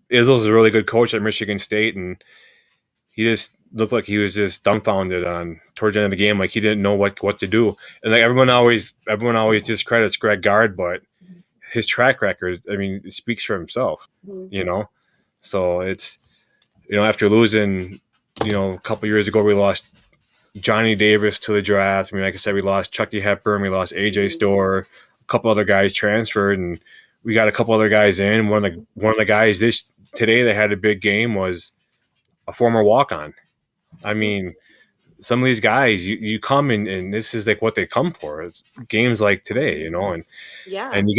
A: Izzo's a really good coach at Michigan State, and he just looked like he was just dumbfounded on towards the end of the game, like he didn't know what to do. And like everyone always discredits Greg Gard, but his track record, I mean, it speaks for himself.
B: Mhm.
A: You know, so it's after losing, a couple years ago, we lost Johnny Davis to the draft. I mean, like I said, we lost Chucky Hepburn, we lost AJ
B: Mhm.
A: Storr, a couple other guys transferred, and we got a couple other guys in. One of the guys this today that had a big game was a former walk on. I
B: Mhm.
A: mean, some of these guys, you come in, and this is like what they come for. It's games like today,
B: Yeah.
A: and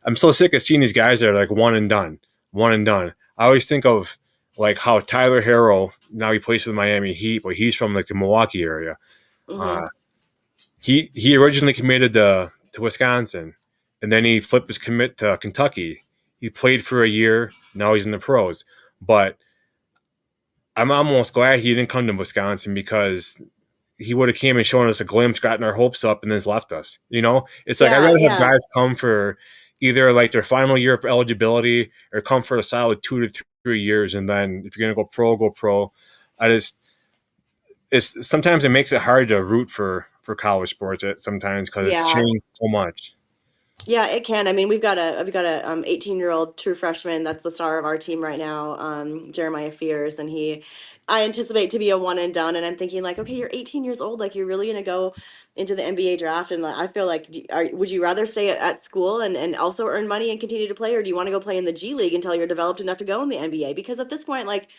A: I'm so sick of seeing these guys that are like one and done, one and done. I always think of like how Tyler Harrow, now he plays for the Miami Heat, but he's from like the Milwaukee area.
B: Hmm.
A: Uh, he originally committed to Wisconsin, and then he flipped his commit to Kentucky. He played for a year. Now he's in the pros. But I'm almost glad he didn't come to Wisconsin because he would have came and shown us a glimpse, gotten our hopes up, and then left us. It's like I'd
B: Yeah,
A: rather have
B: yeah.
A: guys come for either like their final year of eligibility or come for a solid 2 to 3 years, and then if you're gonna go pro, go pro. I just it's sometimes it makes it hard to root for college sports sometimes because it's
B: Yeah.
A: changed so much.
B: Yeah, it can. I mean, we've got a 18-year-old true freshman that's the star of our team right now, Jeremiah Fears, and I anticipate to be a one and done. And I'm thinking like, okay, you're 18 years old, like you're really gonna go into the NBA draft, and like, I feel like, would you rather stay at school and also earn money and continue to play, or do you want to go play in the G League until you're developed enough to go in the NBA? Because at this point, like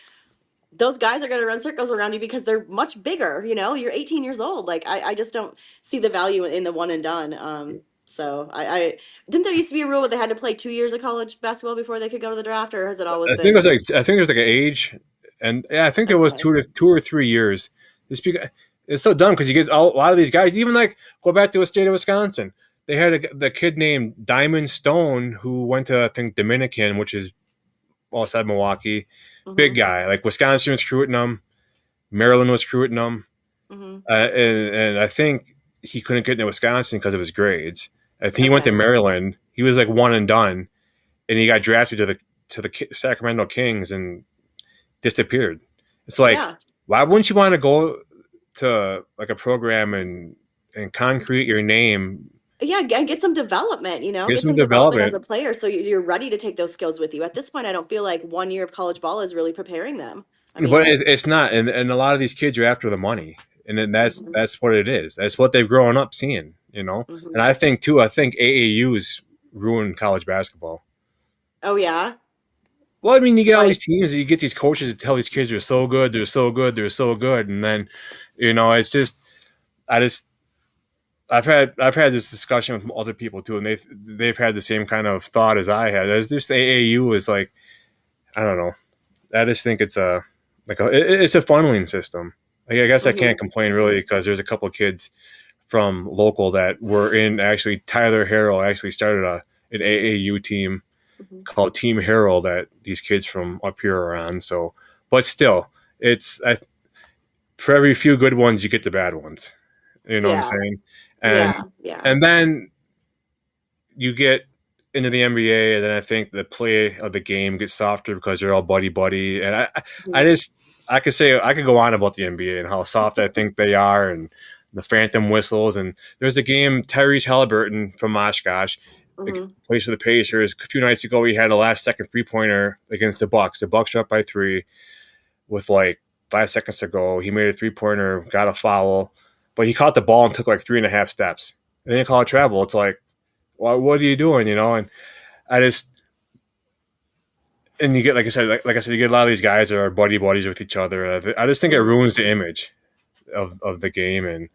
B: those guys are going to run circles around you because they're much bigger. You're 18 years old. Like I just don't see the value in the one and done. So I didn't there used to be a rule where they had to play 2 years of college basketball before they could go to the draft, or has it always been
A: I think there's like an age, and yeah, I think it was
B: okay?
A: 2 or 3 years. It's because it's so dumb because you get a lot of these guys. Even like go back to the state of Wisconsin, they had the kid named Diamond Stone who went to I think Dominican, which is outside Milwaukee. Big
B: Mm-hmm.
A: guy. Like Wisconsin was recruiting him, Maryland was recruiting him,
B: Mm-hmm.
A: and I think he couldn't get into Wisconsin because of his grades. I think he went to
B: Okay.
A: Maryland. He was like one and done, and he got drafted to the Sacramento Kings and disappeared. It's like,
B: Yeah.
A: why wouldn't you want to go to like a program and concrete your name,
B: Yeah, and get some development,
A: get
B: get
A: some
B: some development as
A: development?
B: a player so you're ready to take those skills with you. At this point, I don't feel like 1 year of college ball is really preparing them. I
A: But
B: mean,
A: it's not, and a lot of these kids are after the money, and then
B: mhm,
A: that's what it is. That's what they've grown up seeing. And
B: mhm.
A: I think too, I think AAU's ruined college basketball.
B: Oh yeah.
A: Well, I mean, you get all these
B: Like,
A: teams, you get these coaches that tell these kids they're so good, they're so good, they're so good, and then, it's just, I just, I've had this discussion with other people too, and they've had the same kind of thought as I had. It's just AAU is like, I don't know. I just think it's it's a funneling system. Like, I guess I can't
B: mhm,
A: complain really because there's a couple of kids from local that were in actually Tyler Harrell actually started an AAU team
B: mhm.
A: called Team Harrell that these kids from up here are on. So, but still, for every few good ones, you get the bad ones. You know what I'm
B: Yeah,
A: saying? And
B: yeah, yeah.
A: and then you get into the NBA, and then I think the play of the game gets softer because they're all buddy buddy. And I
B: Mhm,
A: just I could say I could go on about the NBA and how soft I think they are, and the phantom whistles. And there's a game Tyrese Halliburton from Oshkosh
B: mhm.
A: plays for the Pacers. A few nights ago, he had a last second 3-pointer against the Bucks. The Bucks are up by three with like 5 seconds to go. He made a 3-pointer, got a foul, but he caught the ball and took like 3.5 steps. And then they call it travel. It's like, well, what are you doing? And I just and you get like I said, like I said, you get a lot of these guys that are buddy buddies with each other. I just think it
B: Mhm.
A: ruins the image of the game, and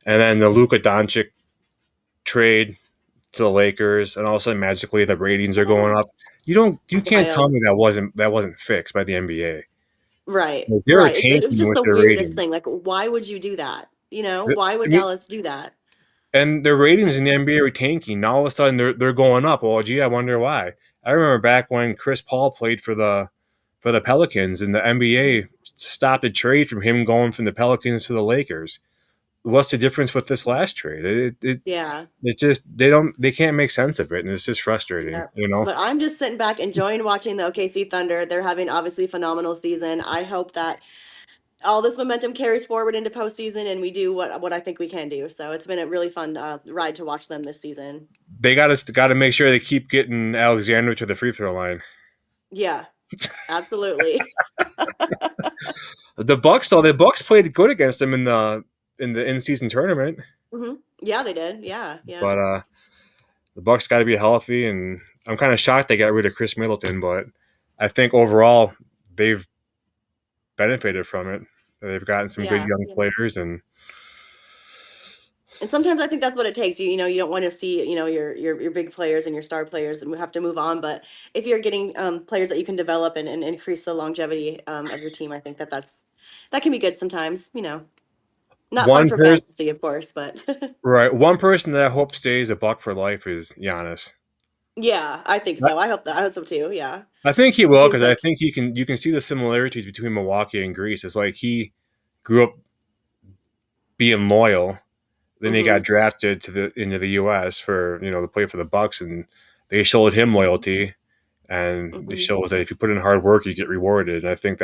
A: then the Luka Doncic trade to the Lakers, and all of a sudden magically the ratings are going up. You can't tell
B: Wild.
A: me that wasn't fixed by the NBA.
B: Right,
A: Because they were
B: right. It was
A: tanking
B: just
A: with
B: the
A: their
B: weirdest
A: ratings.
B: thing. Like, why would you do that?
A: I
B: Why would
A: mean,
B: Dallas do that?
A: and their ratings in the NBA were tanking. Now all of a sudden they're going up. Well, gee, I wonder why. I remember back when Chris Paul played for the Pelicans, and the
B: Mhm.
A: NBA stopped a trade from him going from the Pelicans to the Lakers. What's the difference with this last trade?
B: Yeah.
A: It just they can't make sense of it, and it's just frustrating.
B: Yeah. But I'm just sitting back enjoying watching the OKC Thunder. They're having obviously phenomenal season. I hope that all this momentum carries forward into postseason and we do what I think we can do. So it's been a really fun ride to watch them this season.
A: They got to make sure they keep getting Alexander to the free throw line.
B: Yeah, absolutely.
A: The Bucks played good against them in the in season tournament,
B: Yeah, they did. Yeah, yeah.
A: but the Bucks got to be healthy, and I'm kind of shocked they got rid of Chris Middleton, but I think overall they've benefited from it. They've gotten some good
B: Yeah.
A: young players, and
B: And sometimes I think that's what it takes. You don't want to see, your big players and your star players and we have to move on. But if you're getting players that you can develop and increase the longevity of your team, I think that that can be good sometimes. Not fun
A: one
B: for fans
A: person,
B: to see, of course, but
A: right? One person that I hope stays a Buck for life is Giannis.
B: yeah, I think
A: I,
B: so. I hope so too. Yeah,
A: I think he
B: it
A: will
B: seems
A: because I
B: like.
A: think you can see the similarities between Milwaukee and Greece. It's like he grew up being loyal, then he got
B: Hmm.
A: drafted to the into the U.S. for to play for the Bucks, and they showed him loyalty, and it
B: Hmm.
A: shows that if you put in hard work, you get rewarded. And I think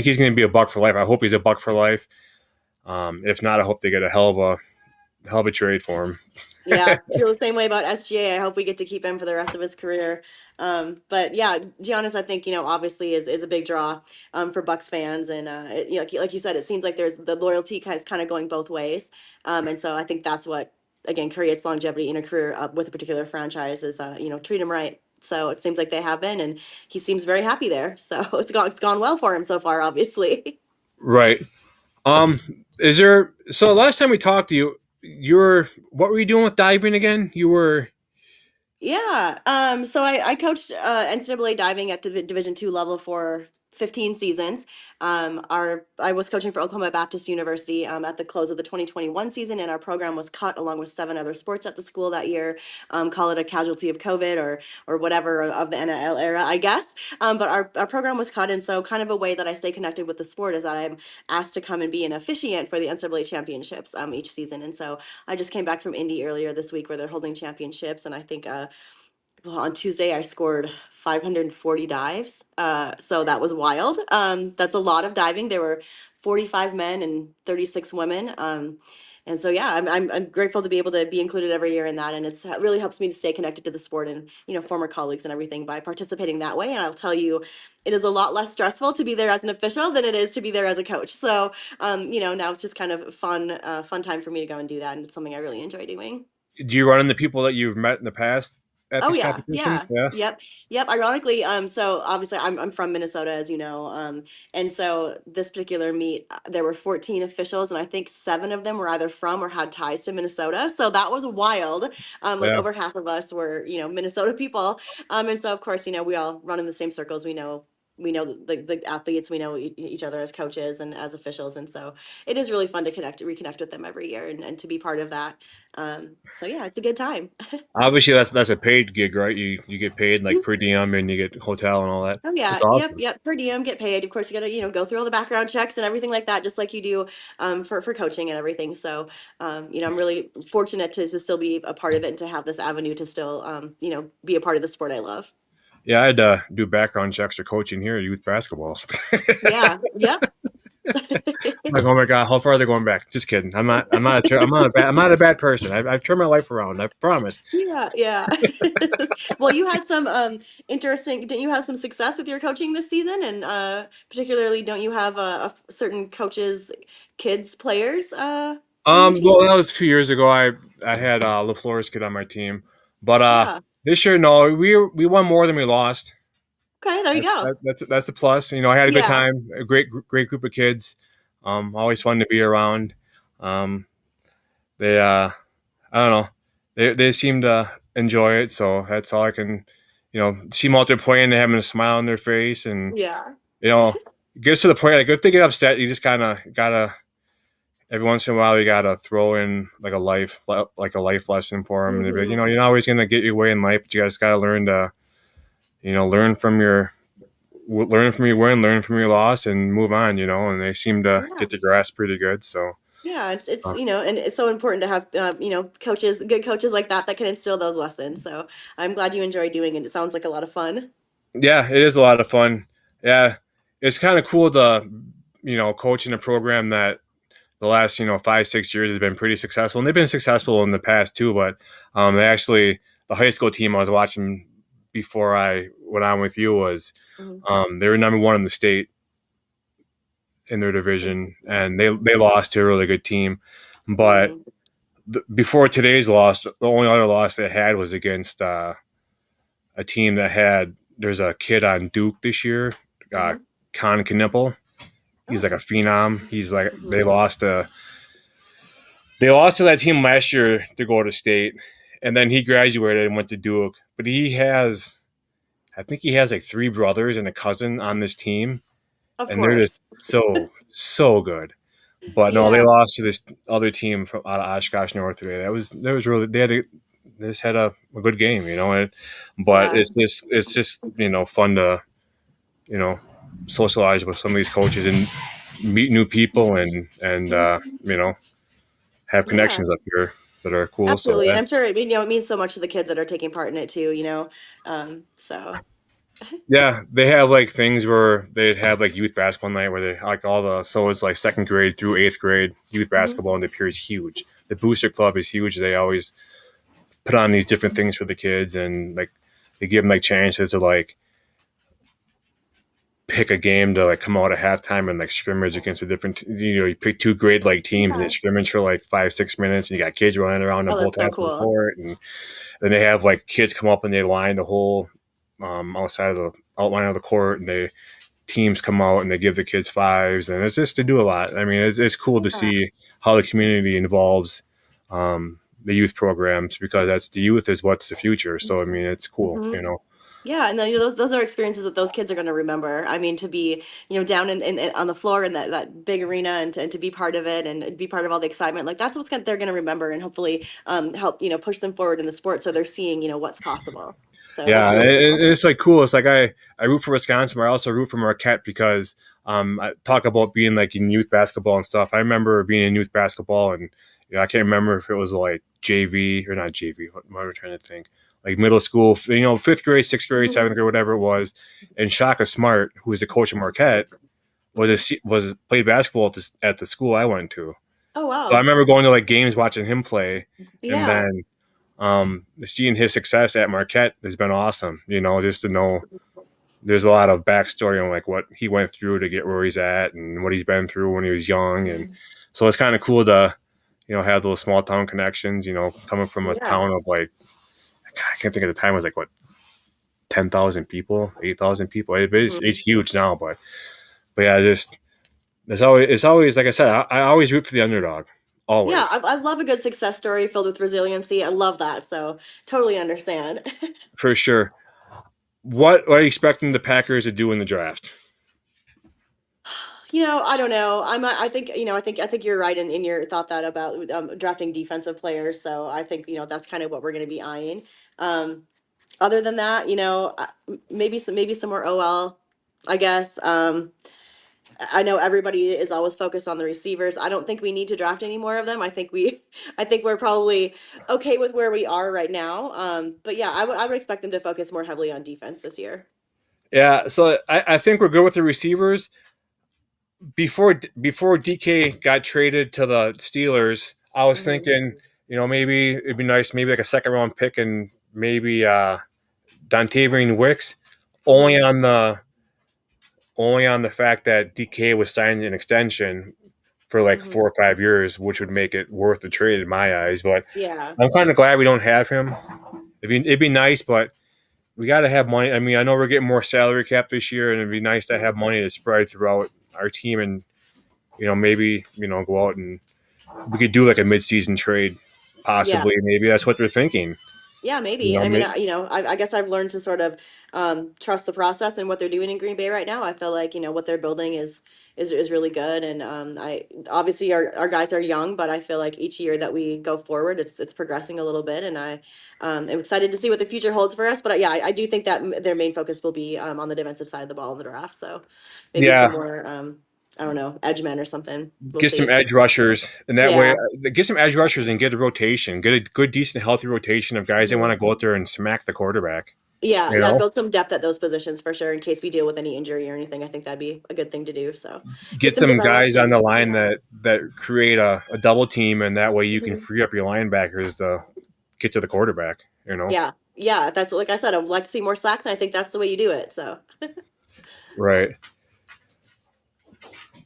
A: he's going to be a Buck for life. I hope he's a Buck for life. If not, I hope they get a hell of a trade for him.
B: Yeah, feel the same way about SGA. I hope we get to keep him for the rest of his career. But yeah, Giannis, I think obviously is a big draw for Bucks fans, and like you said, it seems like there's the loyalty kind of going both ways, and so I think that's what again creates longevity in a career with a particular franchise is treat him right. So it seems like they have been, and he seems very happy there. So it's gone well for him so far, obviously.
A: Right. Um. Is there? So last time we talked to you, what were you doing with diving again? You were.
B: Yeah. So I coached NCAA diving at Division two level for 15 seasons. I was coaching for Oklahoma Baptist University at the close of the 2021 season, and our program was cut along with seven other sports at the school that year. Call it a casualty of COVID or whatever of the NIL era, I guess. But our program was cut, and so kind of a way that I stay connected with the sport is that I'm asked to come and be an officiant for the NCAA championships each season. And so I just came back from Indy earlier this week where they're holding championships, and I think well, on Tuesday I scored 540 dives. So that was wild. That's a lot of diving. There were 45 men and 36 women. And so yeah, I'm grateful to be able to be included every year in that, and it really helps me to stay connected to the sport and former colleagues and everything by participating that way. And I'll tell you, it is a lot less stressful to be there as an official than it is to be there as a coach. So now it's just kind of fun time for me to go and do that, and it's something I really enjoy doing.
A: Do you run into people that you've met in the past at
B: Oh
A: these
B: yeah,
A: competitions?
B: yeah.
A: Yeah.
B: Yep. Ironically, so obviously I'm from Minnesota, as you know. And so this particular meet, there were 14 officials, and I think seven of them were either from or had ties to Minnesota. So that was wild. Like
A: Yeah.
B: over half of us were, Minnesota people. And so of course, we all run in the same circles. We know the athletes, we know each other as coaches and as officials. And so it is really fun to reconnect with them every year and to be part of that. So yeah, it's a good time.
A: Obviously, that's a paid gig, right? You get paid like per diem, and you get hotel and all that.
B: Oh
A: That's
B: yeah, yep,
A: awesome.
B: yep. Per diem, get paid. Of course, you gotta go through all the background checks and everything like that, just like you do for coaching and everything. So, I'm really fortunate to still be a part of it and to have this avenue to still be a part of the sport I love.
A: Yeah, I had to do background checks for coaching here at youth basketball.
B: Yeah, yep.
A: Like, oh my god, how far are they going back? Just kidding. I'm not a bad person. I've turned my life around. I promise.
B: Yeah, yeah. Well, you had some interesting. Didn't you have some success with your coaching this season? And particularly, don't you have certain coaches, kids, players on your team?
A: Well, that was a few years ago. I had LaFleur's kid on my team, but
B: Yeah.
A: this year, no, we won more than we lost.
B: Okay, there you go.
A: That's a plus. I had a good
B: Yeah.
A: time. A great group of kids. Always fun to be around. Um, they I don't know. They seem to enjoy it, so that's all I can. See them out there playing. They having a smile on their face, and
B: Yeah.
A: you know, it gets to the point like if they get upset, you just kind of gotta every once in a while you gotta throw in like a life lesson for them. And they're like,
B: Hmm.
A: you're not always gonna get your way in life, but you guys gotta learn to learn from your win, learn from your loss, and move on. And they seem to
B: Yeah.
A: get the grass pretty good. So.
B: Yeah, it's
A: uh,
B: and it's so important to have coaches, good coaches like that can instill those lessons. So I'm glad you enjoy doing it. It sounds like a lot of fun.
A: Yeah, it is a lot of fun. Yeah, it's kind of cool to coach in a program that the last 5 6 years has been pretty successful, and they've been successful in the past too. But they actually the high school team I was watching before I went on with you was
B: Mhm.
A: they were number one in the state in their division, and they lost to a really good team. But
B: Mhm.
A: before today's loss, the only other loss they had was against a team that had there's a kid on Duke this year, uh,
B: Mhm.
A: Con Knipple. He's like
B: Oh.
A: a phenom. He's like
B: Mhm.
A: they lost to that team last year to go to state, and then he graduated and went to Duke. But I think he has like three brothers and a cousin on this team,
B: Of
A: and they're just
B: course.
A: so good. But no, they
B: Yeah,
A: lost to this other team from out of Oshkosh North today. That was really they just had a good game, but
B: yeah,
A: it's just fun to you know socialize with some of these coaches and meet new people and
B: mhm,
A: have
B: yeah.
A: connections up here that are cool. So
B: Absolutely, and I'm sure it means so much to the kids that are taking part in it too. So
A: yeah, they have like things where they'd have like youth basketball night where they like so it's like second grade through eighth grade youth
B: mhm.
A: basketball and the pier is huge. The booster club is huge. They always put on these different things for the kids and like they give them like chances to like pick a game to like come out at halftime and like scrimmage against a different you pick two grade like teams and they
B: Yeah.
A: scrimmage for like 5 6 minutes and you got kids running around on
B: Oh,
A: both
B: that's so
A: halves of the
B: cool.
A: court and then they have like kids come up and they line the whole outside of the outline of the court and they teams come out and they give the kids fives and it's just to do a lot. I mean it's cool to
B: Yeah.
A: see how the community involves the youth programs because that's the youth is what's the future. So I mean it's cool,
B: Mhm. Yeah, and then those are experiences that those kids are going to remember. I mean, to be down on the floor in that big arena and to be part of it and be part of all the excitement, like that's they're going to remember and hopefully help push them forward in the sport so they're seeing what's possible. So that's
A: Yeah,
B: really cool.
A: it's like cool. It's like I root for Wisconsin, but I also root for Marquette because I talk about being like in youth basketball and stuff. I remember being in youth basketball, and I can't remember if it was like JV or not JV. What am I trying to think? Like middle school, fifth grade, sixth grade,
B: Mhm.
A: seventh grade, whatever it was. And Shaka Smart, who was the coach of Marquette, was played basketball at the school I went to.
B: Oh
A: So I
B: wow.
A: remember going to like games, watching him play, and
B: Yeah.
A: then seeing his success at Marquette has been awesome. Just to know there's a lot of backstory on like what he went through to get where he's at and what he's been through when he was young, and so it's kind of cool to have those small town connections. Coming from a town of
B: Yes.
A: like I can't think of the time it was like what 10,000 people, 8,000 people. It's
B: Mhm.
A: huge now, but yeah, just it's always like I said, I always root for the underdog,
B: Yeah,
A: always
B: I love a good success story filled with resiliency. I love that. So totally understand.
A: for sure. What are you expecting the Packers to do in the draft?
B: I don't know. I think, I think you're right in your thought that about drafting defensive players. So I think, that's kind of what we're going to be eyeing. Um, Other than that, maybe some more OL, I guess. I know everybody is always focused on the receivers. I don't think we need to draft any more of them. I think we're probably okay with where we are right now. But yeah, I would expect them to focus more heavily on defense this year.
A: Yeah, so I think we're good with the receivers. Before DK got traded to the Steelers, I was
B: Hmm.
A: thinking, maybe it'd be nice, maybe like a second round pick and maybe Dontavian Wicks, only
B: Hmm.
A: on the only on the fact that DK was signing an extension for like
B: Hmm.
A: 4 or 5 years, which would make it worth the trade in my eyes. But
B: Yeah.
A: I'm kind of glad we don't have him. It'd be nice, but we got to have money. I mean, I know we're getting more salary cap this year, and it'd be nice to have money to spread throughout our team, and maybe go out and we could do like a mid-season trade,
B: Yeah.
A: possibly. Maybe that's what they're thinking.
B: Yeah, maybe. I mean, I guess I've learned to sort of trust the process and what they're doing in Green Bay right now. I feel like what they're building is really good, and I obviously our guys are young, but I feel like each year that we go forward, it's progressing a little bit, and I am excited to see what the future holds for us. But yeah, I do think that their main focus will be on the defensive side of the ball in the draft. So maybe some
A: Yeah,
B: more I don't know, edge men or something. We'll
A: get some
B: see.
A: edge rushers, and that way,
B: Yeah.
A: get some edge rushers and get a rotation, get a good, decent, healthy rotation of guys that want
B: Mhm.
A: to go out there and smack the quarterback.
B: Yeah,
A: You
B: yeah,
A: know,
B: build some depth at those positions for sure in case we deal with any injury or anything. I think that'd be a good thing to do. So get
A: get
B: them
A: some
B: developed
A: guys on
B: and
A: the line
B: yeah.
A: that create a double team, and that way you can
B: Mhm.
A: free up your linebackers to get to the quarterback.
B: Yeah. Yeah, that's like I said, I would like to see more slacks, and I think that's the way you do it. So
A: Right?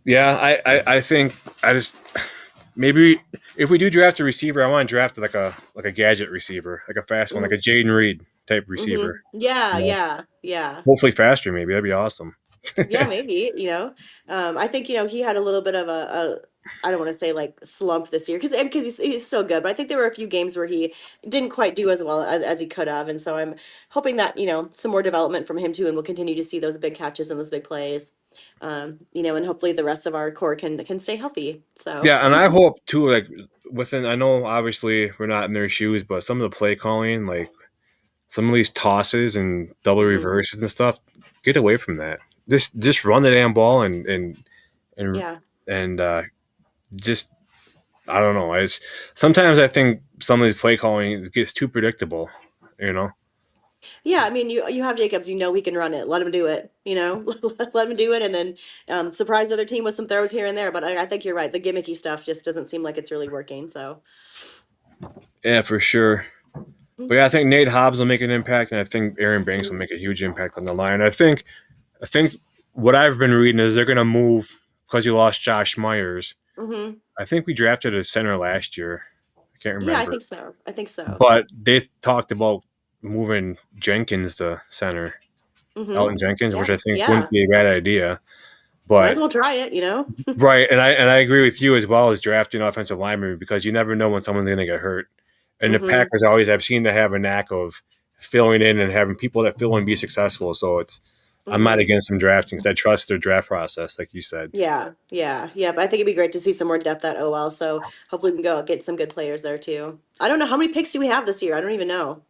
A: Yeah, I think I just maybe if we do draft a receiver, I want to draft like a gadget receiver, like a fast one, like a
B: mhm.
A: Jaden Reed type
B: Mhm.
A: receiver.
B: Yeah,
A: You know,
B: yeah, yeah.
A: hopefully faster, maybe that'd be awesome.
B: Yeah, maybe, I think, he had a little bit of a I don't want to say like slump this year because he's so good, but I think there were a few games where he didn't quite do as well as he could have, and so I'm hoping that some more development from him too, and we'll continue to see those big catches and those big plays. And hopefully the rest of our core can stay healthy. So
A: Yeah, and I hope too, like within, I know obviously we're not in their shoes, but some of the play calling, like some of these tosses and double
B: mhm.
A: reverses and stuff, get away from that. Just run the damn ball and
B: Yeah.
A: and just I don't know. It's sometimes I think some of these play calling gets too predictable. You know.
B: Yeah, I mean, you have Jacobs, he can run it. Let him do it, let him do it, and then surprise the other team with some throws here and there. But I think you're right. The gimmicky stuff just doesn't seem like it's really working. So,
A: Yeah, for sure. But yeah, I think Nate Hobbs will make an impact, and I think Aaron Banks will make a huge impact on the line. I think what I've been reading is they're going to move because you lost Josh Myers.
B: hmm
A: I think we drafted a center last year. I can't
B: yeah, I
A: remember,
B: think so. I think so.
A: but they talked about moving Jenkins to center,
B: hmm
A: Elton Jenkins, which
B: Yeah,
A: I think wouldn't
B: yeah.
A: be a bad idea.
B: Might as
A: But
B: well try it.
A: right, and I agree with you as well as drafting offensive linemen because you never know when someone's going to get hurt. And the
B: hmm
A: Packers always have seen to have a knack of filling in and having people that fill in be successful. So I'm not
B: hmm
A: against them drafting because I trust their draft process, like you said.
B: Yeah, yeah, yeah. But I think it'd be great to see some more depth at OL. So hopefully we can go get some good players there too. I don't know how many picks do we have this year. I don't even know.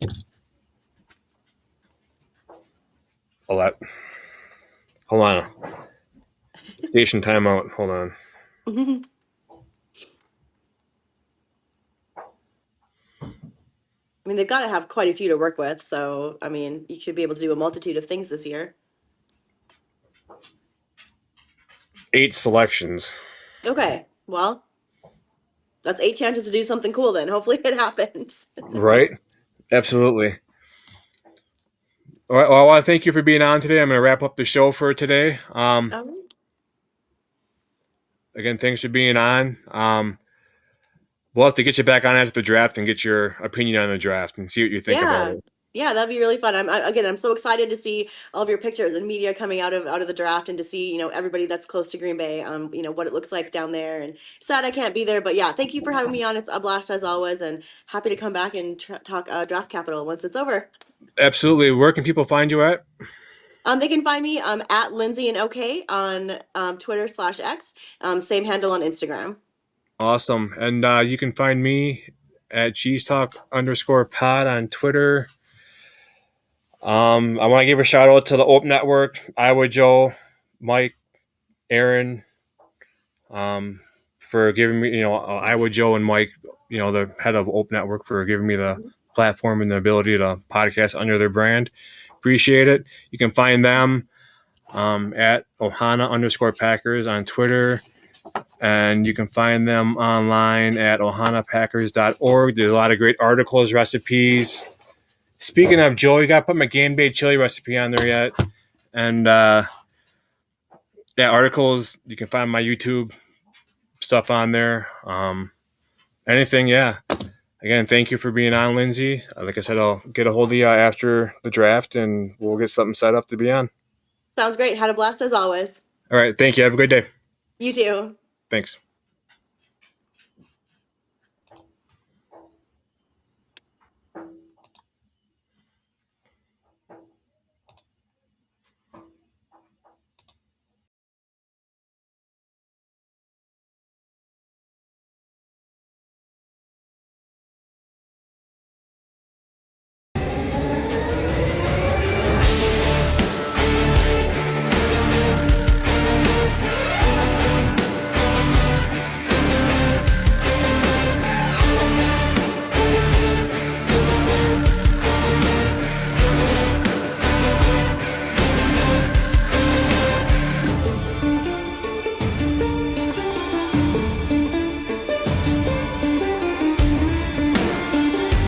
A: Hold on, hold on. Station timeout. Hold on.
B: I mean, they've got to have quite a few to work with. So, I mean, you should be able to do a multitude of things this year.
A: 8 selections.
B: Okay. Well, that's 8 chances to do something cool then. Hopefully it happens.
A: Right? Absolutely. All right. Well, I want to thank you for being on today. I'm going to wrap up the show for today.
B: Um,
A: Again, thanks for being on. We'll have to get you back on after the draft and get your opinion on the draft and see what you think about
B: yeah.
A: it.
B: Yeah, that'd be really fun. Again, I'm so excited to see all of your pictures and media coming out of the draft and to see, everybody that's close to Green Bay, what it looks like down there. And sad I can't be there, but yeah, thank you for having me on. It's a blast as always, and happy to come back and talk draft capital once it's over.
A: Absolutely. Where can people find you at?
B: They can find me at Lindsey and OK on Twitter/X. Same handle on Instagram.
A: Awesome. And you can find me at cheesetalk_pod on Twitter. I want to give a shout out to the Open Network, Iowa Joe, Mike, Aaron, for giving me, Iowa Joe and Mike, the head of Open Network, for giving me the platform and the ability to podcast under their brand. Appreciate it. You can find them at Ohana_Packers on Twitter. And you can find them online at ohanapackers.org. There's a lot of great articles, recipes. Speaking of Joe, you got to put my game day chili recipe on there yet. And articles, you can find my YouTube stuff on there. Anything, yeah. Again, thank you for being on, Lindsey. Like I said, I'll get a hold of you after the draft and we'll get something set up to be on.
B: Sounds great. Had a blast as always.
A: All right. Thank you. Have a good day.
B: You too.
A: Thanks.